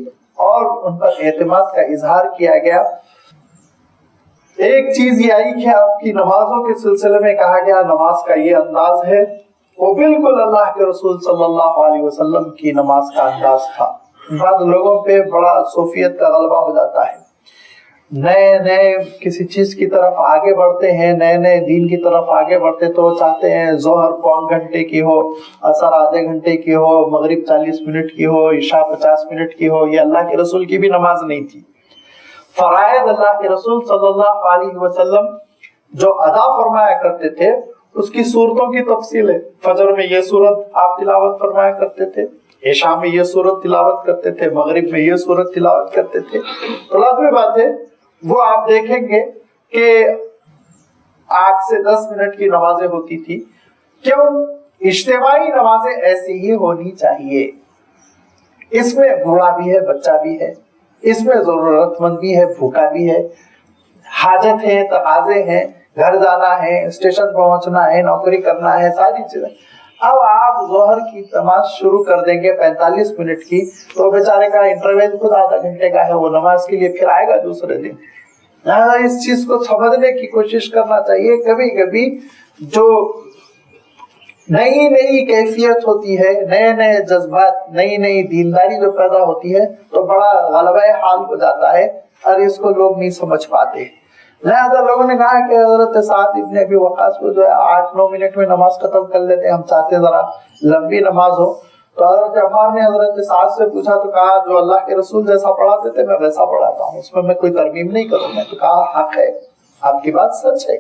اور ان پر اعتماد کا اظہار کیا گیا۔ ایک چیز یہ آئی کہ آپ کی نمازوں کے سلسلے میں کہا گیا نماز کا یہ انداز ہے، وہ بالکل اللہ کے رسول صلی اللہ علیہ وسلم کی نماز کا انداز تھا۔ بعض لوگوں پہ بڑا صوفیت کا غلبہ ہو جاتا ہے، نئے کسی چیز کی طرف آگے بڑھتے ہیں، نئے دین کی طرف آگے بڑھتے تو چاہتے ہیں ظہر 1 گھنٹے کی ہو، عصر آدھے گھنٹے کی ہو، مغرب 40 منٹ کی ہو، عشاء 50 منٹ کی ہو۔ یہ اللہ کے رسول کی بھی نماز نہیں تھی۔ فرائض اللہ کے رسول صلی اللہ علیہ وسلم جو ادا فرمایا کرتے تھے اس کی صورتوں کی تفصیل ہے۔ فجر میں یہ صورت آپ تلاوت فرمایا کرتے تھے، عشاء میں یہ صورت تلاوت کرتے تھے، مغرب میں یہ صورت تلاوت کرتے تھے۔ تو لازمی بات ہے وہ آپ دیکھیں گے کہ 8 سے 10 منٹ کی نمازیں ہوتی تھی۔ کیوں؟ اجتماعی نمازیں ایسی ہی ہونی چاہیے، اس میں بوڑھا بھی ہے، بچہ بھی ہے، اس میں ضرورت مند بھی ہے، بھوکا بھی ہے، حاجت ہے، تقاضے ہیں، گھر جانا ہے، اسٹیشن پہنچنا ہے، نوکری کرنا ہے، ساری چیزیں۔ اب آپ ظہر کی نماز شروع کر دیں گے 45 منٹ کی تو بیچارے کا انٹرویل خود آدھا گھنٹے کا ہے، وہ نماز کے لیے پھر آئے گا دوسرے دن۔ اس چیز کو سمجھنے کی کوشش کرنا چاہیے۔ کبھی کبھی جو نئی کیفیت ہوتی ہے، نئے جذبات، نئی دینداری جو پیدا ہوتی ہے تو بڑا غلبہ حال ہو جاتا ہے اور اس کو لوگ نہیں سمجھ پاتے۔ لہذا لوگوں نے کہا کہ حضرت سعد ابن ابی وقاص کو جو ہے 8-9 منٹ میں نماز ختم کر لیتے، ہم چاہتے ذرا لمبی نماز ہو. تو حضرت عمار نے حضرت سعد سے پوچھا تو کہا جو اللہ کے رسول جیسا پڑھاتے تھے میں ویسا پڑھاتا ہوں، اس میں کوئی ترمیم نہیں کروں گا. تو کہا حق ہے، آپ کی بات سچ ہے.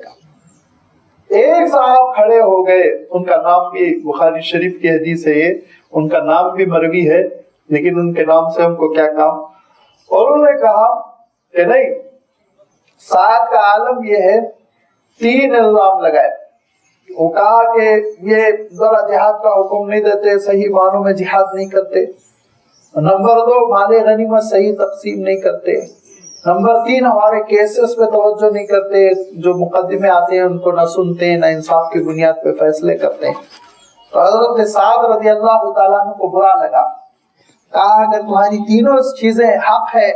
ایک صاحب کھڑے ہو گئے، ان کا نام بھی بخاری شریف کی حدیث ہے، یہ ان کا نام بھی مروی ہے لیکن ان کے نام سے ہم کو کیا کام. اور انہوں نے کہا کہ نہیں، سعد کا عالم یہ ہے، 3 الزام لگائے. وہ کہا کہ یہ ذرا جہاد کا حکم نہیں دیتے، صحیح معنوں میں جہاد نہیں کرتے. نمبر 2، مال غنیمت صحیح تقسیم نہیں کرتے. نمبر 3، ہمارے کیسز پہ توجہ نہیں کرتے، جو مقدمے آتے ہیں ان کو نہ سنتے ہیں، نہ انصاف کی بنیاد پہ فیصلے کرتے ہیں. تو حضرت سعد رضی اللہ تعالیٰ عنہ کو برا لگا. کہا اگر تمہاری تینوں چیزیں حق ہے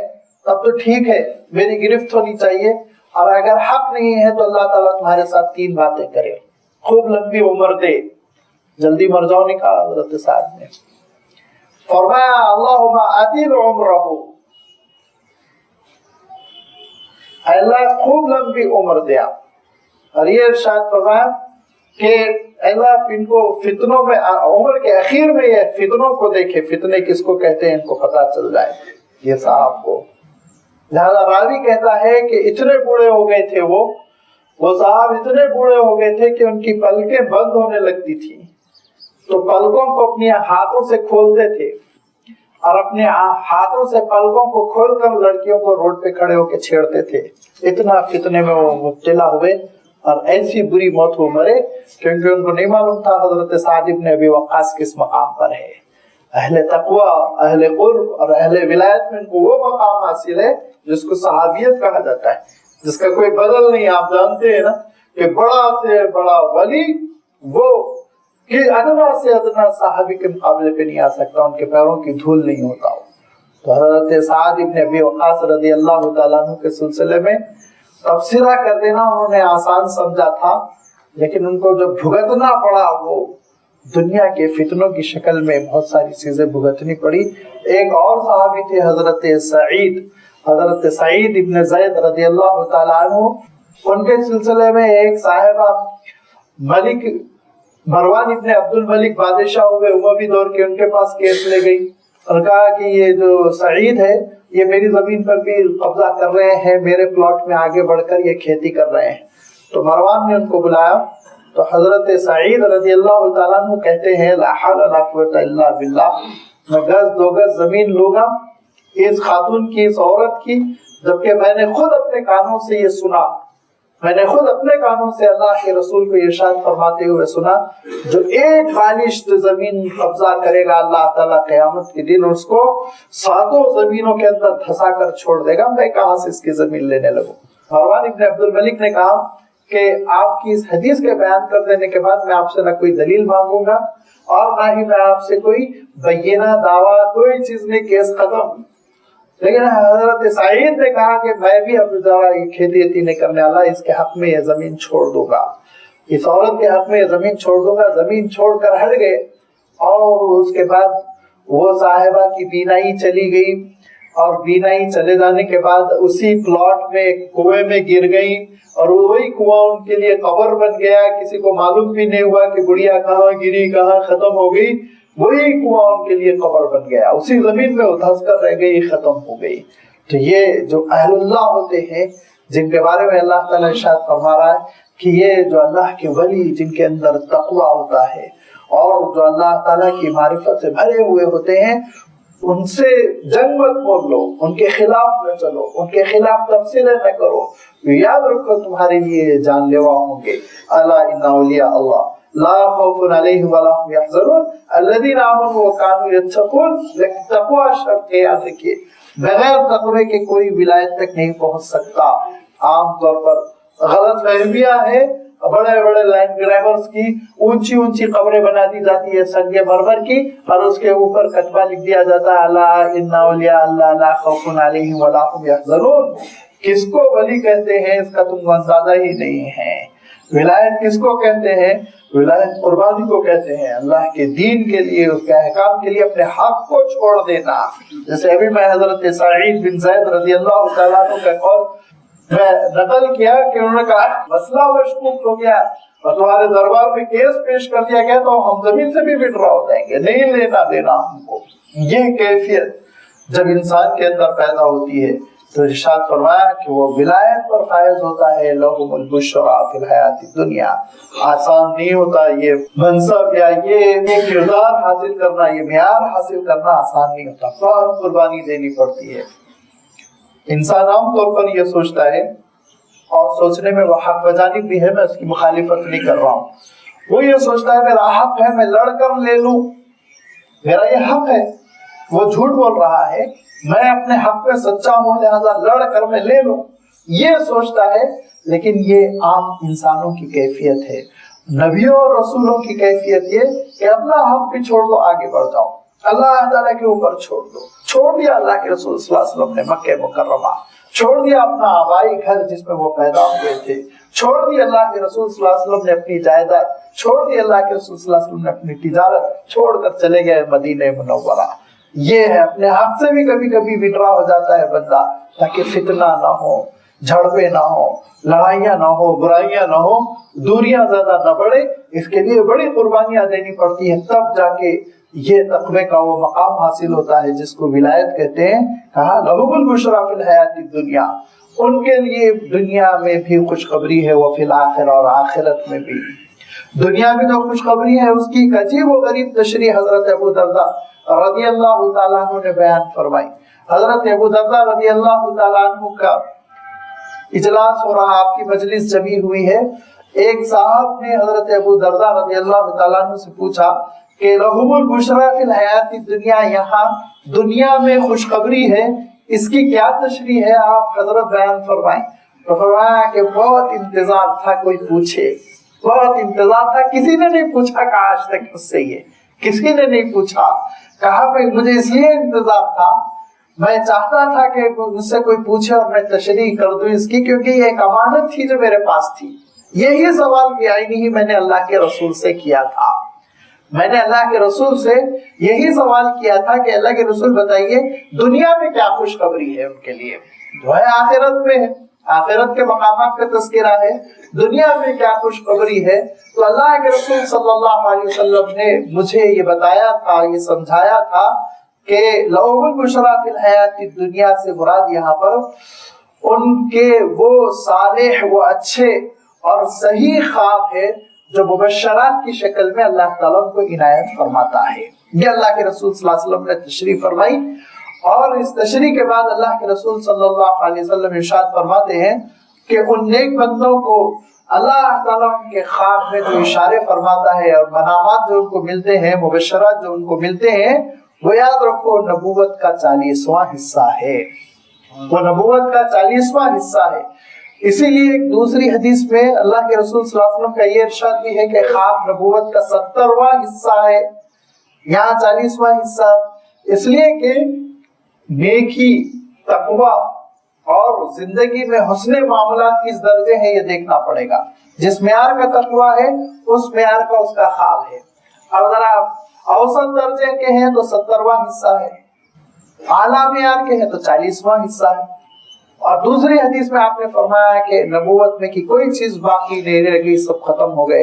تب تو ٹھیک ہے، میری گرفت ہونی چاہیے، اور اگر حق نہیں ہے تو اللہ تعالیٰ تمہارے ساتھ 3 باتیں کرے، خوب لمبی عمر دے. جلدی مر جاؤ نہیں کہا حضرت سعد نے. فرمایا اللہم عدل عمرہ، اے اللہ خوب لمبی عمر دیا. اور یہ ارشاد فرمایا کہ اے اللہ ان کو فتنوں میں، عمر کے اخیر میں یہ فتنوں کو دیکھے، فتنے کس کو کہتے ہیں ان کو پتا چل جائے یہ صاحب کو. لہذا راوی کہتا ہے کہ اتنے بوڑھے ہو گئے تھے وہ صاحب اتنے بوڑھے ہو گئے تھے کہ ان کی پلکیں بند ہونے لگتی تھی، تو پلکوں کو اپنے ہاتھوں سے کھولتے تھے اور اپنے ہاتھوں سے پلکوں کو کھول کر لڑکیوں کو روڈ پہ کھڑے ہو کے چھیڑتے تھے. اتنا فتنے میں وہ مبتلا ہوئے اور ایسی بری موت وہ مرے کیونکہ ان کو نہیں معلوم تھا حضرت سعد ابن ابی وقاص کس مقام پر ہے. اہل تقوی، اہل قرب اور اہل ولایت میں ان کو وہ مقام حاصل ہے جس کو صحابیت کہا جاتا ہے، جس کا کوئی بدل نہیں. آپ جانتے ہیں نا کہ بڑا سے بڑا ولی وہ کہ ادنا سے ادنا صحابی کے مقابلے پہ نہیں آ سکتا، ان کے پیروں کی دھول نہیں ہوتا. تو حضرت سعد ابن ابی وقاص رضی اللہ تعالیٰ عنہ کے سلسلے میں تبصرہ کر دینا انہوں نے آسان سمجھا تھا، لیکن ان کو جو بھگتنا پڑا وہ دنیا کے فتنوں کی شکل میں بہت ساری چیزیں بھگتنی پڑی. ایک اور صحابی تھے حضرت سعید ابن زید رضی اللہ تعالیٰ عنہ. ان کے سلسلے میں ایک صاحبہ ملک مروان ابن عبد الملک بادشاہ ہوئے اموی دور کے، ان کے پاس کیس لے گئی اور کہا کہ یہ جو سعید ہے یہ میری زمین پر بھی قبضہ کر رہے ہیں، میرے پلاٹ میں آگے بڑھ کر یہ کھیتی کر رہے ہیں. تو مروان نے ان کو بلایا تو حضرت سعید رضی اللہ تعالیٰ عنہ کہتے ہیں لا حول ولا قوت الا باللہ، میں گز 2 گز زمین لوں گا اس خاتون کی، اس عورت کی، جبکہ میں نے خود اپنے کانوں سے یہ سنا، میں نے خود اپنے کانوں سے اللہ کے رسول کو ارشاد فرماتے ہوئے سنا جو 1 بالشت زمین قبضہ کرے گا اللہ تعالیٰ قیامت کے دن اس کو 7 زمینوں کے اندر دھسا کر چھوڑ دے گا، میں کہاں سے اس کی زمین لینے لگوں. مروان ابن عبد الملک نے کہا کہ آپ کی اس حدیث کے بیان کر دینے کے بعد میں آپ سے نہ کوئی دلیل مانگوں گا اور نہ ہی میں آپ سے کوئی بینہ دعویٰ، کوئی چیز نہیں، کیس ختم. لیکن حضرت سعید نے کہا کہ میں بھی اب ذرا کھیتی نہیں کرنے والا، اس کے حق میں یہ زمین چھوڑ دوں گا، اس عورت کے حق میں یہ زمین چھوڑ دوں گا. زمین چھوڑ کر ہٹ گئے اور اس کے بعد وہ صاحبہ کی بینائی چلی گئی اور بینائی چلے جانے کے بعد اسی پلاٹ میں ایک کنویں میں گر گئی اور وہی کنواں ان کے لیے قبر بن گیا. کسی کو معلوم بھی نہیں ہوا کہ گڑیا کہاں گری، کہاں ختم ہو گئی، وہی کنواں ان کے لیے قبر بن گیا، اسی زمین میں وہ دھس کر رہ گئی، ختم ہو گئی. تو یہ جو اہل اللہ ہوتے ہیں جن کے بارے میں اللہ تعالیٰ ارشاد فرما رہا ہے کہ یہ جو اللہ کے ولی جن کے اندر تقوی ہوتا ہے اور جو اللہ تعالیٰ کی معرفت سے بھرے ہوئے ہوتے ہیں، ان سے جنگ مت بول لو، ان کے خلاف نہ چلو، ان کے خلاف تبصرے نہ کرو. یاد رکھو تمہارے لیے جان لیوا ہوں گے. الا ان اولیاء اللہ لا خوف علیہم ولا هم يحزنون الذين آمنوا وكانوا يتقون. لیکن تقوی شرط ہے، یاد رکھیے بغیر تقوی کے کوئی ولایت تک نہیں پہنچ سکتا. عام طور پر غلط فہمیاں ہیں، بڑے بڑے لینڈ گریبرز کی اونچی اونچی قبریں بنا دی جاتی ہے سنگ مرمر کی اور اس کے اوپر کتبہ لکھ دیا جاتا ہے الا ان اولیاء اللہ لا خوف علیہم ولا هم يحزنون. کس کو ولی کہتے ہیں اس کا تم کو اندازہ ہی نہیں ہے. ولایت کس کو کہتے ہیں؟ ولایت قربانی کو کہتے ہیں، اللہ کے دین کے لیے، اس کے احکام کے لیے اپنے حق کو چھوڑ دینا. جیسے ابھی میں حضرت سعید بن زید رضی اللہ تعالیٰ عنہ کا قول میں نقل کیا کہ انہوں نے کہا مسئلہ مشکوک ہو گیا اور تمہارے دربار میں کیس پیش کر دیا گیا تو ہم زمین سے بھی وڈرا ہو جائیں گے، نہیں لینا دینا ہم کو۔ یہ کیفیت جب انسان کے اندر پیدا ہوتی ہے تو ارشاد فرمایا کہ وہ ولایت پر فائز ہوتا ہے، لہم البشریٰ فی الحیات الدنیا۔ آسان نہیں ہوتا یہ منصب یا یہ کردار حاصل کرنا، یہ معیار حاصل کرنا آسان نہیں ہوتا، بہت قربانی دینی پڑتی ہے۔ انسان عام طور پر یہ سوچتا ہے، اور سوچنے میں وہ حق بجانب بھی ہے، میں اس کی مخالفت نہیں کر رہا ہوں، وہ یہ سوچتا ہے میرا حق ہے، میں لڑ کر لے لوں، میرا یہ حق ہے۔ وہ جھوٹ بول رہا ہے، میں اپنے حق میں سچا ہوں لہذا لڑ کر میں لے لوں، یہ سوچتا ہے۔ لیکن یہ عام انسانوں کی کیفیت ہے۔ نبیوں اور رسولوں کی کیفیت یہ کہ اپنا حق بھی چھوڑ دو، آگے بڑھ جاؤ، اللہ تعالیٰ کے اوپر چھوڑ دو۔ چھوڑ دیا اللہ کے رسول صلی اللہ علیہ وسلم نے مکہ مکرمہ، چھوڑ دیا اپنا آبائی گھر جس میں وہ پیدا ہوئے تھے، چھوڑ دیا اللہ کے رسول صلی اللہ علیہ وسلم نے اپنی جائیداد، چھوڑ دیا اللہ کے رسول صلی اللہ علیہ وسلم نے اپنی تجارت، چھوڑ کر چلے گئے مدینہ منورہ۔ یہ ہے اپنے حق سے بھی کبھی کبھی وڈرا ہو جاتا ہے بندہ، تاکہ فتنہ نہ ہو، جھڑپیں نہ ہو، لڑائیاں نہ ہو، برائیاں نہ ہو، دوریاں زیادہ نہ بڑھے۔ اس کے لیے بڑی قربانیاں دینی پڑتی ہیں، تب جا کے یہ تقوی کا وہ مقام حاصل ہوتا ہے جس کو ولایت کہتے ہیں۔ کہا لہم البشریٰ فی الحیات الدنیا، ان کے لیے دنیا میں بھی خوشخبری ہے، وہ فی الآخرہ، اور آخرت میں بھی۔ دنیا میں جو خوشخبری ہے اس کی ایک عجیب و غریب تشریح حضرت ابو درداء رضی اللہ تعالیٰ عنہ نے بیان فرمائی۔ حضرت ابو درداء رضی اللہ تعالیٰ عنہ کا اجلاس ہو رہا، آپ کی مجلس جمی ہوئی ہے۔ ایک صاحب نے حضرت ابو درداء رضی اللہ تعالیٰ عنہ سے پوچھا کہ لہم البشریٰ فی الحیات الدنیا، یہاں دنیا میں خوشخبری ہے، اس کی کیا تشریح ہے آپ حضرت بیان فرمائیں۔ تو فرمایا کہ بہت انتظار تھا کوئی پوچھے، بہت انتظار تھا، کسی نے نہیں پوچھا کہ آج تک مجھ سے یہ کسی نے نہیں پوچھا۔ کہا کہ مجھے اس لیے انتظار تھا، میں چاہتا تھا کہ مجھ سے کوئی پوچھے اور میں تشریح کر دوں اس کی، کیونکہ یہ ایک امانت تھی جو میرے پاس تھی۔ یہی سوال بھی آئی نہیں میں نے اللہ کے رسول سے کیا تھا، میں نے اللہ کے رسول سے یہی سوال کیا تھا کہ اللہ کے رسول بتائیے دنیا میں کیا خوشخبری ہے ان کے لیے، جو ہے آخرت میں ہے، آخرت کے مقامات کا تذکرہ ہے، دنیا میں کیا خوشخبری ہے۔ تو اللہ کے رسول صلی اللہ علیہ وسلم نے مجھے یہ بتایا تھا، یہ سمجھایا تھا کہ لہم البشریٰ فی الحیات الدنیا سے مراد یہاں پر ان کے وہ صالح، وہ اچھے اور صحیح خواب ہے جو مبشرات کی شکل میں اللہ تعالیٰ کو عنایت فرماتا ہے۔ یہ اللہ کے رسول صلی اللہ علیہ وسلم نے تشریح فرمائی، اور اس تشریح کے بعد اللہ کے رسول صلی اللہ علیہ وسلم ارشاد فرماتے ہیں کہ ان نیک بندوں کو اللہ تعالیٰ ان کے خواب میں جو اشارے فرماتا ہے اور منامات جو ان کو ملتے ہیں، مبشرات جو ان کو ملتے ہیں، وہ یاد رکھو نبوت کا 40واں حصہ ہے، وہ نبوت کا 40واں حصہ ہے۔ اسی لیے ایک دوسری حدیث میں اللہ کے رسول صلی اللہ علیہ وسلم کا یہ ارشاد بھی ہے کہ خواب نبوت کا 70واں حصہ ہے، یہاں 40واں حصہ، اس لیے کہ نیکی، تقوی اور زندگی میں حسن معاملات کس درجے ہیں یہ دیکھنا پڑے گا۔ جس معیار کا تقوی ہے اس معیار کا اس کا خواب ہے۔ اب ذرا اوسط درجے کے ہیں تو 70واں حصہ ہے، اعلیٰ معیار کے ہیں تو 40واں حصہ ہے۔ اور دوسری حدیث میں آپ نے فرمایا کہ نبوت میں کی کوئی چیز باقی نہیں رہ گئی، سب ختم ہو گئے،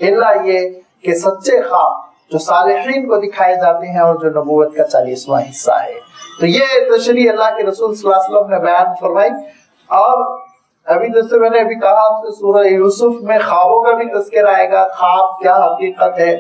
الا یہ کہ سچے خواب جو صالحین کو دکھائے جاتے ہیں اور جو نبوت کا 40واں حصہ ہے۔ تو یہ تشریح اللہ کے رسول صلی اللہ علیہ وسلم نے بیان فرمائی۔ اور ابھی جیسے میں نے ابھی کہا آپ سے سورہ یوسف میں خوابوں کا بھی تذکرہ آئے گا، خواب کیا حقیقت ہے،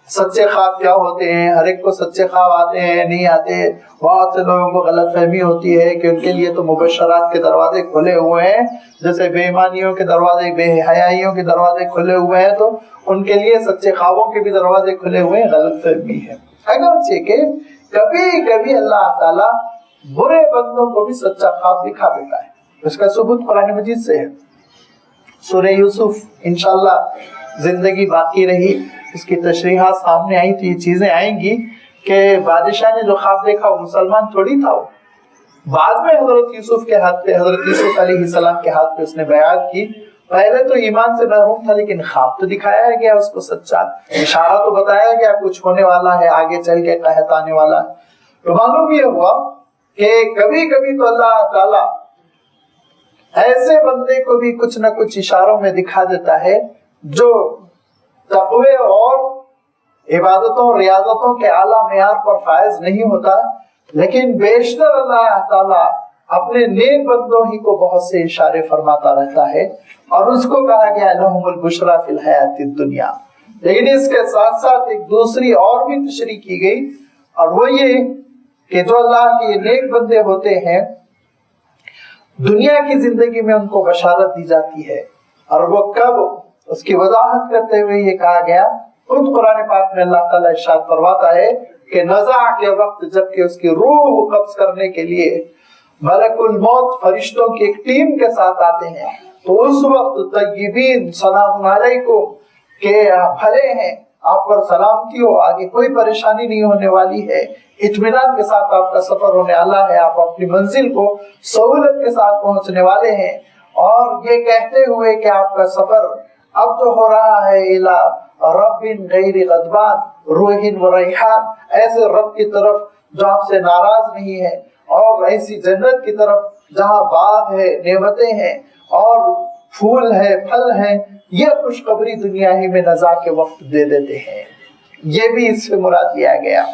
سچے خواب کیا ہوتے ہیں، ہر ایک کو سچے خواب آتے ہیں نہیں آتے۔ بہت سے لوگوں کو غلط فہمی ہوتی ہے کہ ان کے لیے تو مبشرات کے دروازے کھلے ہوئے ہیں، جیسے بے ایمانیوں کے دروازے، بے حیائیوں کے دروازے کھلے ہوئے ہیں تو ان کے لیے سچے خوابوں کے بھی دروازے کھلے ہوئے ہیں، غلط فہمی ہے۔ اگرچہ کہ کبھی کبھی اللہ تعالیٰ برے بندوں کو بھی سچا خواب دکھا دیتا ہے، اس کا ثبوت قرآن مجید سے ہے۔ سورہ یوسف انشاءاللہ زندگی باقی رہی اس کی تشریحات سامنے آئی تو یہ چیزیں آئیں گی کہ بادشاہ نے جو خواب دیکھا وہ مسلمان تھوڑی تھا، وہ بعد میں حضرت یوسف کے ہاتھ پہ، حضرت یوسف علیہ السلام کے ہاتھ پہ اس نے بیعت کی۔ پہلے تو ایمان سے محروم تھا لیکن خواب تو دکھایا گیا اس کو سچا، اشارہ تو بتایا گیا کچھ ہونے والا ہے، آگے چل کے قحط آنے والا ہے۔ تو معلوم یہ ہوا کہ کبھی کبھی تو اللہ تعالیٰ ایسے بندے کو بھی کچھ نہ کچھ اشاروں میں دکھا دیتا ہے جو تقوی اور عبادتوں ریاضتوں کے اعلیٰ معیار پر فائز نہیں ہوتا، لیکن بیشتر اللہ تعالیٰ اپنے نیک بندوں ہی کو بہت سے اشارے فرماتا رہتا ہے، اور اس کو کہا گیا لہم البشریٰ فی الحیات الدنیا۔ لیکن اس کے ساتھ ساتھ ایک دوسری اور بھی تشریح کی گئی، اور وہ یہ کہ جو اللہ کے نیک بندے ہوتے ہیں دنیا کی زندگی میں ان کو بشارت دی جاتی ہے، اور وہ کب، اس کی وضاحت کرتے ہوئے یہ کہا گیا، خود قرآن پاک میں اللہ تعالیٰ ارشاد فرماتا ہے کہ نزع کے وقت جب کہ اس کی روح قبض کرنے کے لیے ملک الموت فرشتوں کی ایک ٹیم کے ساتھ آتے ہیں، تو اس وقت طیبین سلام علیکم کہ بھلے ہیں، آپ پر سلامتی ہو، آگے کوئی پریشانی نہیں ہونے والی ہے، اطمینان کے ساتھ آپ کا سفر ہونے والا ہے، آپ اپنی منزل کو سہولت کے ساتھ پہنچنے والے ہیں، اور یہ کہتے ہوئے کہ آپ کا سفر اب جو ہو رہا ہے الى رب غیر غضبان روح و ریحان، ایسے رب کی طرف جو آپ سے ناراض نہیں ہے، اور ایسی جنت کی طرف جہاں باغ ہے، نعمتیں ہیں اور پھول ہے، پھل ہیں، یہ خوشخبری دنیا ہی میں نزا کے وقت دے دیتے ہیں۔ یہ بھی اس سے مراد لیا گیا،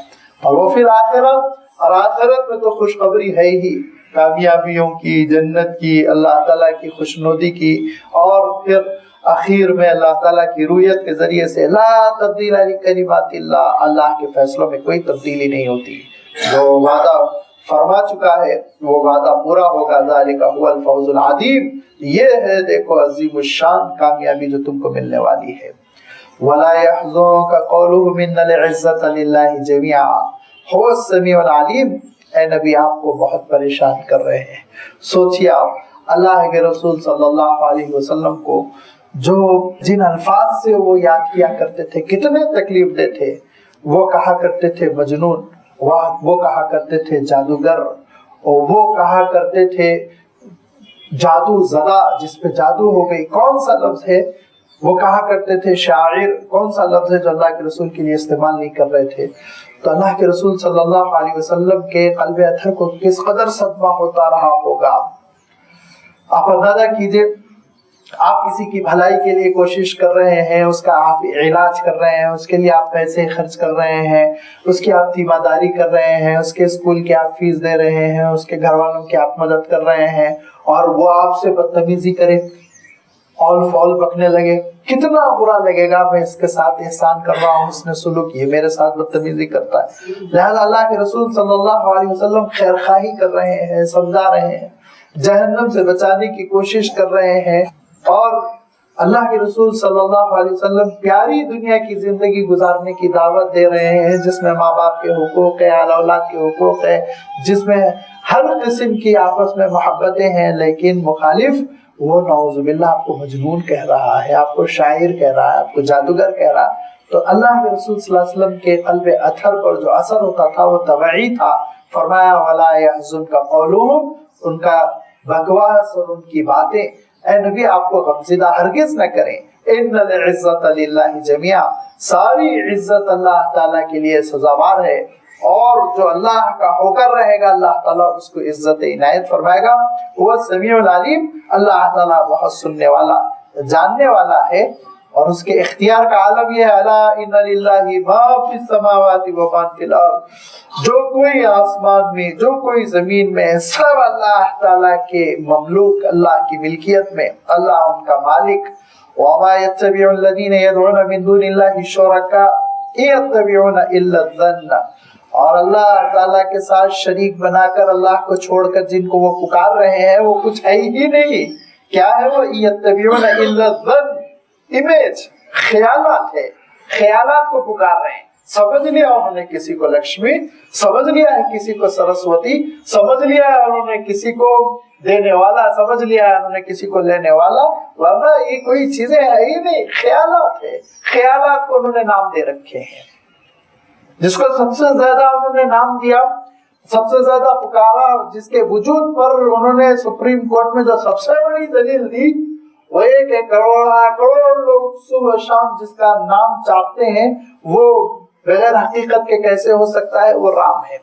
اور وہ پھر آخرت، اور آخرت میں تو خوشخبری ہے ہی، کامیابیوں کی، جنت کی، اللہ تعالیٰ کی خوشنودی کی، اور پھر اخیر میں اللہ تعالیٰ کی رویت کے ذریعے سے لا تبدیل لکلمات اللہ، اللہ کے فیصلوں میں کوئی تبدیلی نہیں ہوتی، جو وعدہ فرما چکا ہے وہ وعدہ پورا ہوگا، ذالک هو الفوز العظیم، یہ ہے دیکھو عظیم الشان کامیابی جو تم کو ملنے والی ہے۔ ولا يحزنك قولهم ان العزة لله جميعا هو السمیع العلیم، اے نبی آپ کو بہت پریشان کر رہے ہیں۔ سوچیے آپ اللہ کے رسول صلی اللہ علیہ وسلم کو جو جن الفاظ سے وہ یاد کیا کرتے تھے کتنے تکلیف دہ تھے، وہ کہا کرتے تھے مجنون، وہ کہا کرتے تھے جادوگر، اور وہ کہا کرتے تھے جادو زدہ، جس پہ جادو ہو گئی، کون سا لفظ ہے؟ وہ کہا کرتے تھے شاعر، کون سا لفظ ہے جو اللہ کے رسول کے لیے استعمال نہیں کر رہے تھے؟ تو اللہ کے رسول صلی اللہ علیہ وسلم کے قلب اطہر کو کس قدر صدمہ ہوتا رہا ہوگا۔ آپ اندازہ کیجئے، آپ کسی کی بھلائی کے لیے کوشش کر رہے ہیں، اس کا آپ علاج کر رہے ہیں، اس کے لیے آپ پیسے خرچ کر رہے ہیں، اس کی آپ تیمارداری کر رہے ہیں، اس کے اسکول کی آپ فیس دے رہے ہیں، اس کے گھر والوں کی آپ مدد کر رہے ہیں، اور وہ آپ سے بدتمیزی کرے، اول فول بکنے لگے، کتنا برا لگے گا، میں اس کے ساتھ احسان کر رہا ہوں، اس نے سلوک، یہ میرے ساتھ بدتمیزی کرتا ہے۔ لہذا اللہ کے رسول صلی اللہ علیہ وسلم خیر خواہی کر رہے ہیں، سمجھا رہے ہیں، جہنم سے بچانے کی کوشش کر رہے ہیں، اور اللہ کے رسول صلی اللہ علیہ وسلم پیاری دنیا کی زندگی گزارنے کی دعوت دے رہے ہیں، جس میں ماں باپ کے حقوق ہے، اہل اولاد کے حقوق ہے، جس میں ہر قسم کی آپس میں محبتیں ہیں، لیکن مخالف وہ نعوذ باللہ آپ کو مجنون کہہ رہا ہے، آپ کو شاعر کہہ رہا ہے، آپ کو جادوگر کہہ رہا ہے۔ تو اللہ کے رسول صلی اللہ علیہ وسلم کے قلب اطہر پر جو اثر ہوتا تھا وہ طبعی تھا۔ فرمایا وَلَا يَحْزُنْكَ قَوْلُهُمْ، ان کا بکواس اور ان کی باتیں اے نبی آپ کو غمزدہ ہرگز نہ کریں۔ ان العزت للہ جميعا، ساری عزت اللہ تعالیٰ کے لیے سزاوار ہے، اور جو اللہ کا ہو کر رہے گا اللہ تعالیٰ اس کو عزت عنایت فرمائے گا۔ وہ سمیع العلیم، اللہ تعالیٰ بہت سننے والا، جاننے والا ہے، اور اس کے اختیار کا عالم یہ ہے الا ان للہ ما فی السماوات و ما فی الارض، جو کوئی آسمان میں جو کوئی زمین میں سب اللہ تعالیٰ کے مملوک، اللہ کی ملکیت میں، اللہ ان کا مالک۔ وما يتبع الذين يدعون من دون الله شركاء يتبعون الا الظن، اور اللہ تعالیٰ کے ساتھ شریک بنا کر اللہ کو چھوڑ کر جن کو وہ پکار رہے ہیں وہ کچھ ہے ہی نہیں۔ کیا ہے وہ؟ يتبعون الا الظن، امیج، خیالات ہے، خیالات کو پکار رہے ہیں۔ سمجھ لیا انہوں نے کسی کو لکشمی، سمجھ لیا ہے کسی کو سرسوتی، سمجھ لیا ہے انہوں نے کسی کو دینے والا، سمجھ لیا ہے انہوں نے کسی کو لینے والا، ورنہ یہ کوئی چیزیں ہے ہی نہیں، خیالات ہے۔ خیالات کو انہوں نے نام دے رکھے ہیں، جس کو سب سے زیادہ انہوں نے نام دیا، سب سے زیادہ پکارا، جس کے وجود پر انہوں نے سپریم کورٹ میں جو سب سے بڑی دلیل دی وہ یہ کہ کروڑ لوگ صبح شام جس کا نام چاہتے ہیں وہ بغیر حقیقت کے کیسے ہو سکتا ہے، وہ رام ہے۔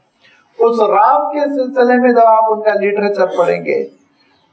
اس رام کے سلسلے میں جب آپ ان کا لٹریچر پڑھیں گے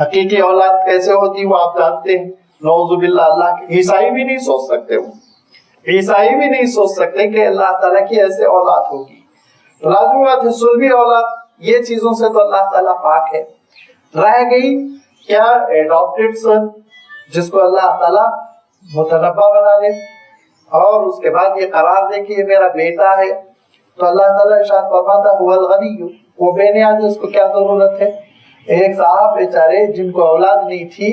حقیقی اولاد کیسے ہوتی وہ آپ جانتے ہیں، نعوذ باللہ اللہ کے عیسائی بھی نہیں سوچ سکتے، وہ عیسائی بھی نہیں سوچ سکتے کہ اللہ تعالیٰ کی ایسے اولاد ہوگی۔ تو لازمی بات ہے سلبی اولاد یہ چیزوں سے تو اللہ تعالیٰ پاک ہے۔ رہ گئی کیا ایڈاپٹیڈ سن، جس کو اللہ تعالیٰ متنبع بنا لے اور اس کے بعد یہ قرار دے کہ یہ میرا بیٹا ہے، تو اللہ تعالیٰ ارشاد فرماتا ہے هو الغنی، وہ بے نیاز ہے، اس کو کیا ضرورت ہے۔ ایک صاحب بیچارے جن کو اولاد نہیں تھی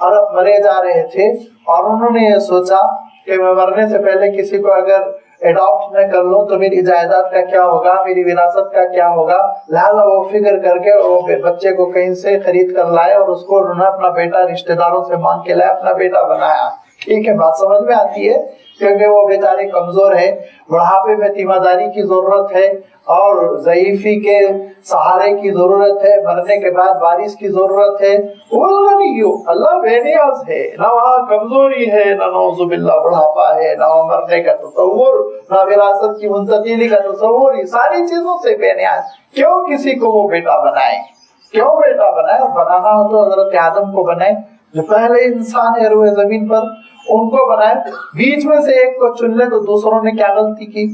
اور اب مرے جا رہے تھے، اور انہوں نے یہ سوچا کہ میں مرنے سے پہلے کسی کو اگر ایڈاپٹ نہ کر لوں تو میری جائیداد کا کیا ہوگا، میری وراثت کا کیا ہوگا، لہذا وہ فکر کر کے وہ بچے کو کہیں سے خرید کر لائے اور اس کو انہوں نے اپنا بیٹا رشتہ داروں سے مانگ کے لائے، اپنا بیٹا بنایا۔ ٹھیک ہے، بات سمجھ میں آتی ہے، کیونکہ وہ بیچارے کمزور ہے، بڑھاپے میں تیمہ داری کی ضرورت ہے اور ضعیفی کے سہارے کی ضرورت ہے، مرنے کے بعد وارث کی ضرورت ہے۔ اللہ بے نیاز ہے، نہ وہاں کمزوری ہے، نہ نعوذ باللہ بڑھاپا ہے، نہ مرنے کا تصور، نہ وراثت کی منتقلی کا تصور، یہ ساری چیزوں سے بے نیاز۔ کیوں کسی کو وہ بیٹا بنائے، کیوں بیٹا بنائے؟ اور بنانا ہو تو حضرت آدم کو بنائے جو پہلے انسان ہے روئے زمین پر، ان کو بنائے۔ بیچ میں سے ایک کو چن لے تو دوسروں نے کیا غلطی کی،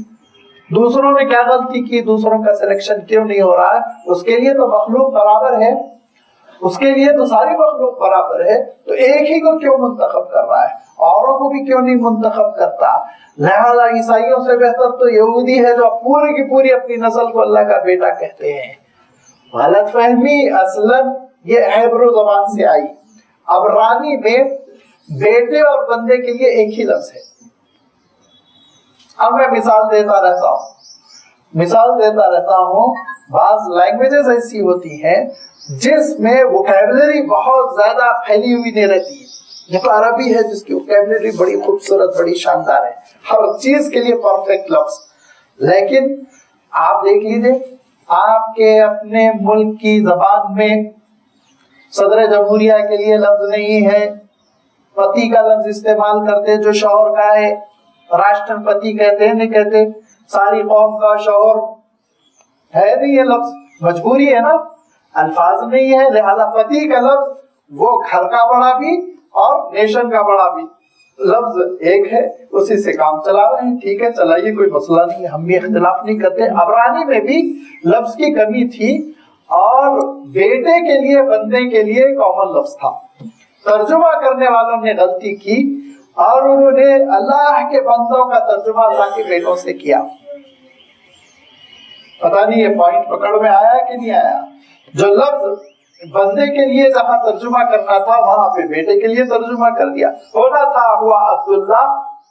دوسروں نے کیا غلطی کی، دوسروں کا سلیکشن کیوں نہیں ہو رہا ہے؟ اس کے لیے تو مخلوق برابر ہے، اس کے لیے تو ساری مخلوق برابر ہے، تو ایک ہی کو کیوں منتخب کر رہا ہے، اوروں کو بھی کیوں نہیں منتخب کرتا؟ لہذا عیسائیوں سے بہتر تو یہودی ہے جو پوری کی پوری اپنی نسل کو اللہ کا بیٹا کہتے ہیں۔ غلط فہمی اصلاً یہ ہیبرو زبان سے آئی۔ عبرانی میں بیٹے اور بندے کے لیے ایک ہی لفظ ہے۔ اب میں مثال دیتا رہتا ہوں، بعض لینگویجز ایسی ہوتی ہیں جس میں ووکیبلری بہت زیادہ پھیلی ہوئی نہیں رہتی ہے۔ یہ تو عربی ہے جس کی ووکیبلری بڑی خوبصورت، بڑی شاندار ہے، ہر چیز کے لیے پرفیکٹ لفظ، لیکن آپ دیکھ لیجئے آپ کے اپنے ملک کی زبان میں صدر جمہوریہ کے لیے لفظ نہیں ہے، پتی کا لفظ استعمال کرتے جو شوہر کا ہے، راشٹر پتی کہتے ہیں نہیں کہتے، ساری قوم کا شوہر ہے نہیں، یہ لفظ مجبوری ہے نا، الفاظ نہیں ہے، لہذا پتی کا لفظ وہ گھر کا بڑا بھی اور نیشن کا بڑا بھی لفظ ایک ہے، اسی سے کام چلا رہے ہیں۔ ٹھیک ہے، چلائیے، کوئی مسئلہ نہیں ہے، ہم بھی اختلاف نہیں کرتے۔ عبرانی میں بھی لفظ کی کمی تھی اور بیٹے کے لیے بندے کے لیے کامن لفظ تھا۔ ترجمہ کرنے والوں نے غلطی کی اور انہوں نے اللہ کے بندوں کا ترجمہ اللہ کے بیٹوں سے کیا۔ پتہ نہیں یہ پوائنٹ پکڑ میں آیا کہ نہیں آیا؟ جو لفظ بندے کے لیے جہاں ترجمہ کرنا تھا وہاں پہ بیٹے کے لیے ترجمہ کر دیا، ہونا تھا ہوا عبداللہ،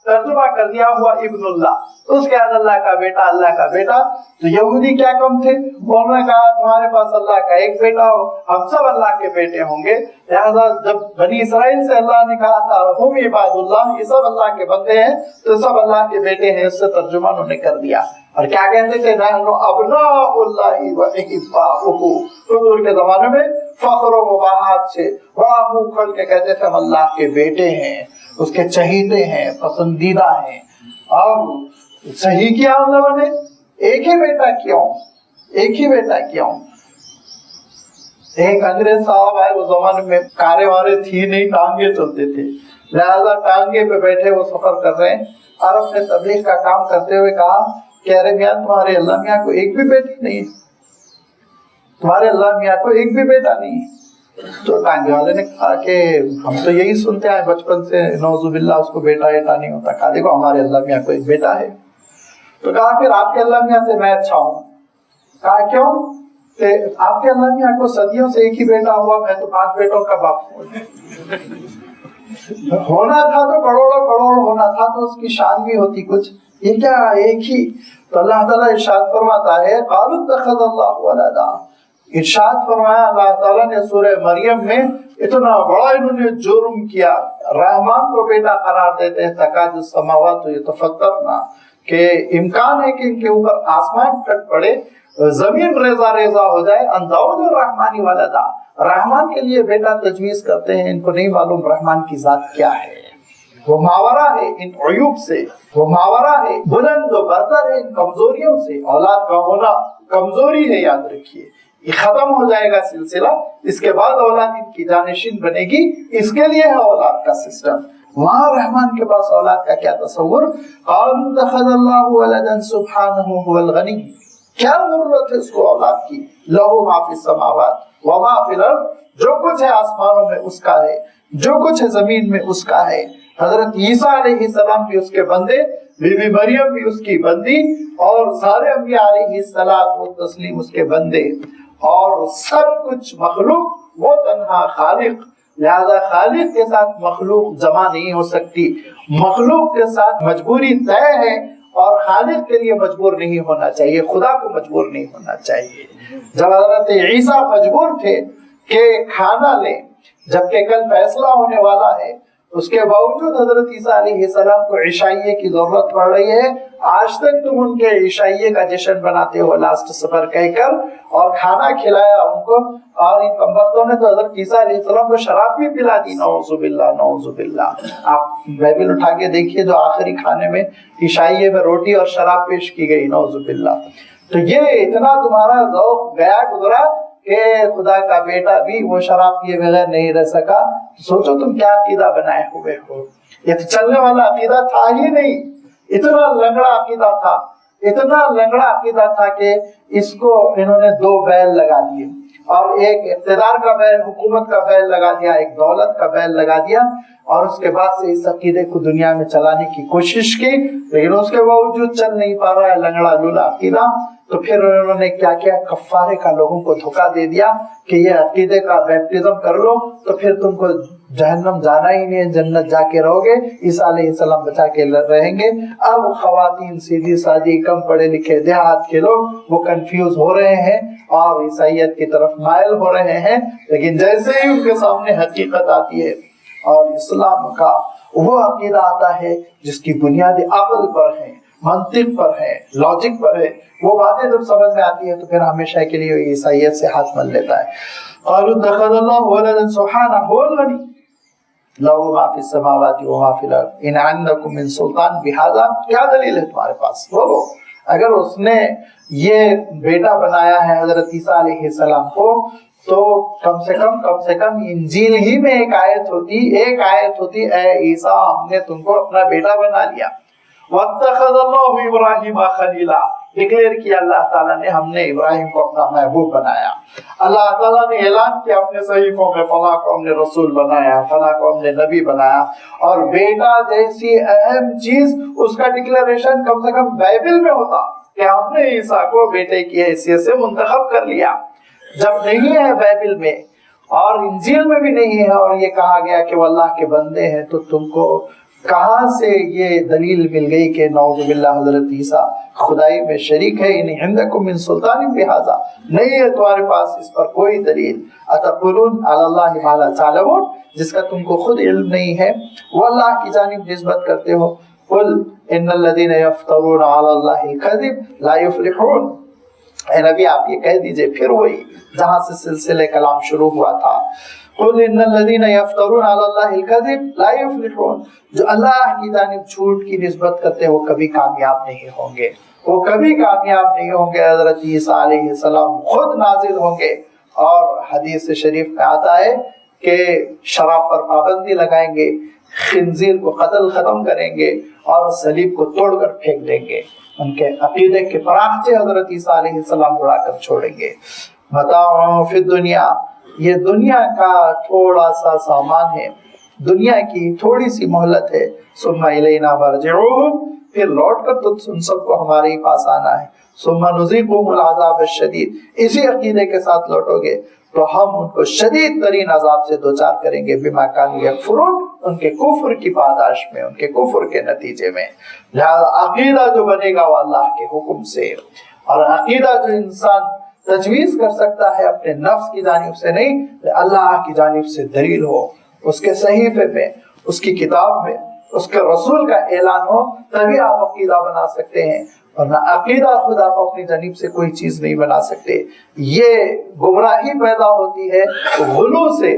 ترجمہ کر دیا ہوا ابن اللہ، اس کے بعد اللہ کا بیٹا، اللہ کا بیٹا۔ تو یہودی کیا کم تھے، انہوں نے کہا تمہارے پاس اللہ کا ایک بیٹا ہو، ہم سب اللہ کے بیٹے ہوں گے۔ لہذا جب بنی اسرائیل سے اللہ نے کہا تھا ہم عباد اللہ، یہ سب اللہ کے بندے ہیں تو سب اللہ کے بیٹے ہیں، اس سے ترجمہ انہوں نے کر دیا۔ اور کیا کہتے تھے، نحن ابناء اللہ و احباؤہ، حضور کے زمانے میں فخر و مباحات سے بڑا منہ کھول کے کہتے تھے ہم اللہ کے بیٹے ہیں، اس کے چہیتے ہیں، پسندیدہ ہیں۔ اور صحیح کیا ان لوگوں نے، ایک ہی بیٹا کیوں، ایک ہی بیٹا کیوں؟ ایک انگریز صاحب آئے، اس زمانے میں کاریں وارے تھی نہیں، ٹانگے چلتے تھے، لہذا ٹانگے پہ بیٹھے وہ سفر کر رہے ہیں اور اپنے تبلیغ کا کام کرتے ہوئے کہا کہ ارے میاں تمہارے اللہ میاں کو ایک بھی بیٹی نہیں ہے، تمہارے اللہ میاں کو ایک بھی بیٹا نہیں ہے۔ تو ٹانگے والے نے کہا کہ ہم تو یہی سنتے آئے بچپن سے، نعوذ باللہ اس کو بیٹا ایٹا نہیں ہوتا۔ کہا دیکھو ہمارے اللہ میاں کو ایک بیٹا ہے۔ تو کہا پھر آپ کے اللہ میاں سے میں اچھا ہوں۔ کہا کیوں؟ کہ آپ کے اللہ میاں کو صدیوں سے ایک ہی بیٹا ہوا، میں تو 5 بیٹوں کا باپ ہوں۔ ہونا تھا تو کروڑوں کروڑ ہونا تھا تو اس کی شان بھی ہوتی کچھ، یہ کیا ایک ہی؟ تو اللہ تعالیٰ ارشاد فرماتا ہے قالوا اتخذ اللہ ولدا، ارشاد فرمایا اللہ تعالیٰ نے سورہ مریم میں، اتنا بڑا انہوں نے جرم کیا، رحمان کو بیٹا قرار دیتے ہیں، تکاد السماوات یتفطرن، کہ امکان ہے کہ ان کے اوپر آسمان پھٹ پڑے، زمین ریزہ ریزہ ہو جائے، ان دعوا للرحمن ولدا، رحمان کے لیے بیٹا تجویز کرتے ہیں، ان کو نہیں معلوم رحمان کی ذات کیا ہے، وہ ماورا ہے ان عیوب سے، وہ ماورا ہے بلند و برتر ہے ان کمزوریوں سے۔ اولاد کا ہونا کمزوری ہے، یاد رکھیے، یہ ختم ہو جائے گا سلسلہ، اس کے بعد اولاد ان کی جانشین بنے گی، اس کے لیے ہے اولاد کا سسٹم۔ وہاں رحمان کے پاس اولاد کا کیا تصور؟ قالوا اتخذ اللہ ولدا سبحانہ هو الغنی، کیا ضرورت ہے اس کو اولاد کی؟ لہو ما فی السماوات وما فی الارض، جو کچھ ہے آسمانوں میں اس کا ہے، جو کچھ ہے زمین میں اس کا ہے۔ حضرت عیسیٰ علیہ السلام بھی اس کے بندے، بی بی مریم بھی اس کی بندی، اور سارے انبیاء علیہ الصلوۃ والتسلیم اس کے بندے، اور سب کچھ مخلوق وہ تنہا خالق، لہذا خالق کے ساتھ مخلوق جمع نہیں ہو سکتی، مخلوق کے ساتھ مجبوری طے ہے، اور خالق کے لیے مجبور نہیں ہونا چاہیے، خدا کو مجبور نہیں ہونا چاہیے۔ جب حضرت عیسیٰ مجبور تھے کہ کھانا لیں جبکہ کل فیصلہ ہونے والا ہے، اس کے باوجود حضرت عیسیٰ علیہ السلام کو عشائیے کی ضرورت پڑ رہی ہے، آج تک تم ان کے عشائیے کا جشن بناتے ہو لاسٹ سپر کہہ کر، اور کھانا کھلایا ان کو، اور ان کمبختوں نے تو حضرت عیسیٰ علیہ السلام کو شراب بھی پلا دی، نعوذ باللہ نعوذ باللہ۔ آپ بائبل اٹھا کے دیکھیے جو آخری کھانے میں عشائیے میں روٹی اور شراب پیش کی گئی، نعوذ باللہ۔ تو یہ اتنا تمہارا ذوق گیا گزرا کہ خدا کا بیٹا بھی وہ شراب پیے بغیر نہیں رہ سکا، سوچو تم کیا عقیدہ بنائے ہوئے ہو۔ یہ تو چلنے والا عقیدہ تھا ہی نہیں، اتنا لنگڑا عقیدہ تھا، اتنا لنگڑا عقیدہ تھا کہ اس کو انہوں نے دو بیل لگا دیے، اور ایک اقتدار کا بیل، حکومت کا بیل لگا دیا، ایک دولت کا بیل لگا دیا، اور اس کے بعد سے اس عقیدے کو دنیا میں چلانے کی کوشش کی، لیکن اس کے باوجود چل نہیں پا رہا ہے لنگڑا لولا عقیدہ۔ تو پھر انہوں نے کیا کیا، کفارے کا لوگوں کو دھوکہ دے دیا کہ یہ عقیدے کا بیپٹزم کر لو تو پھر تم کو جہنم جانا ہی نہیں، جنت جا کے رہو گے، عیسیٰ علیہ السلام بچا کے رہیں گے۔ اب خواتین سیدھی سادی کم پڑھے لکھے دیہات کے لوگ وہ کنفیوز ہو رہے ہیں اور عیسائیت کی طرف مائل ہو رہے ہیں، لیکن جیسے ہی ان کے سامنے حقیقت آتی ہے اور اسلام کا وہ عقیدہ آتا ہے جس کی بنیاد عقل پر ہے، منطق پر ہے، لاجک پر ہے، وہ باتیں جب سمجھ میں آتی ہے تو پھر ہمیشہ کے لیے عیسائیت سے ہاتھ مل لیتا ہے۔ قالوا اتخذ اللہ ولدا سبحانہ هو الغنی لہ ما فی السماوات وما فی الارض ان عندکم من سلطان بہذا، کیا دلیل ہے تمہارے پاس؟ بولو، اگر اس نے یہ بیٹا بنایا ہے حضرت عیسیٰ علیہ السلام کو، تو کم سے کم انجیل ہی میں ایک آیت ہوتی اے عیسیٰ ہم نے تم کو اپنا بیٹا بنا لیا۔ واتخذ اللہ ابراہیم خلیلا، ڈکلیئر کیا اللہ تعالیٰ نے ہم نے ابراہیم کو اپنا محبوب بنایا۔ اللہ تعالیٰ نے اعلان کیا اپنے صحیفوں میں فلاں کو ہم نے رسول بنایا، فلاں کو ہم نے نبی بنایا، اور بیٹا جیسی اہم چیز اس کا ڈکلیریشن کم سے کم بائبل میں ہوتا کہ ہم نے عیسیٰ کو بیٹے کی حیثیت سے منتخب کر لیا۔ جب نہیں ہے بائبل میں اور انجیل میں بھی نہیں ہے، اور یہ کہا گیا کہ وہ اللہ کے بندے ہیں، تو تم کو کہاں سے یہ دلیل مل گئی کہ نعوذ باللہ حضرت عیسیٰ خدائی میں شریک ہے؟ ان عندکم من سلطان بہذا، نہیں ہے تمہارے پاس اس پر کوئی دلیل۔ اتقولون علی اللہ ما لا تعلمون، جس کا تم کو خود علم نہیں ہے وہ اللہ کی جانب نسبت کرتے ہو۔ قل ان الذین یفترون علی اللہ الکذب لا یفلحون، اے نبی آپ یہ کہہ دیجئے پھر وہی جہاں سے سلسلہ کلام شروع ہوا تھا، قل ان الذین یفترون علی اللہ الکذب لا یفلحون، جو اللہ کی جانب جھوٹ کی نسبت کرتے ہیں وہ کبھی کامیاب نہیں ہوں گے، وہ کبھی کامیاب نہیں ہوں گے۔ حضرت عیسیٰ علیہ السلام خود نازل ہوں گے، اور حدیث شریف میں آتا ہے کہ شراب پر پابندی لگائیں گے، خنزیر کو قتل ختم کریں گے، اور صلیب کو توڑ کر پھینک دیں گے۔ ان کے عقیدے کے پراخچے حضرت عیسیٰ علیہ السلام اڑا کر چھوڑیں گے۔ متاع فی الدنیا، یہ دنیا کا تھوڑا سا سامان ہے، دنیا کی تھوڑی سی مہلت ہے۔ ثم الینا مرجعوہم، پھر لوٹ کر تو ان سب کو ہمارے ہی پاس آنا ہے۔ ثم نذیقہم العذاب الشدید، اسی عقیدے کے ساتھ لوٹو گے تو ہم ان کو شدید ترین عذاب سے دوچار کریں گے، بما کانوا یکفرون، ان کے کفر کی پاداش میں، ان کے کفر کے نتیجے میں۔ لہذا عقیدہ جو بنے گا وہ اللہ کے حکم سے، اور عقیدہ جو انسان تجویز کر سکتا ہے اپنے نفس کی جانب سے نہیں، اللہ کی جانب سے دلیل ہو، اس کے صحیفے میں، اس کی کتاب میں، اس کے رسول کا اعلان ہو، تبھی آپ عقیدہ بنا سکتے ہیں، ورنہ عقیدہ خود آپ اپنی جانب سے کوئی چیز نہیں بنا سکتے۔ یہ گمراہی پیدا ہوتی ہے غلو سے،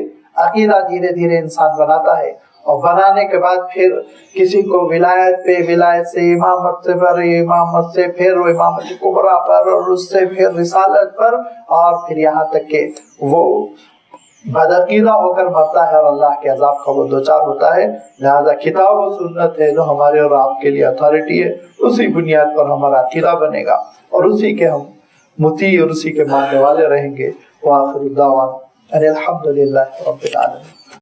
عقیدہ دھیرے دھیرے انسان بناتا ہے، اور بنانے کے بعد پھر کسی کو ولایت پہ، ولایت سے امامت سے پر، امامت سے پھر وہ امامت کبریٰ پر، اور اس سے پھر رسالت پر، اور پھر یہاں تک کہ وہ بدعقیدہ ہو کر مرتا ہے اور اللہ کے عذاب کا وہ دوچار ہوتا ہے۔ لہذا کتاب و سنت ہے جو ہمارے اور آپ کے لیے اتھارٹی ہے، اسی بنیاد پر ہمارا عقیدہ بنے گا اور اسی کے ہم مطیع اور اسی کے ماننے والے رہیں گے۔ وآخر الدعوانا ان الحمد للہ رب العالمین۔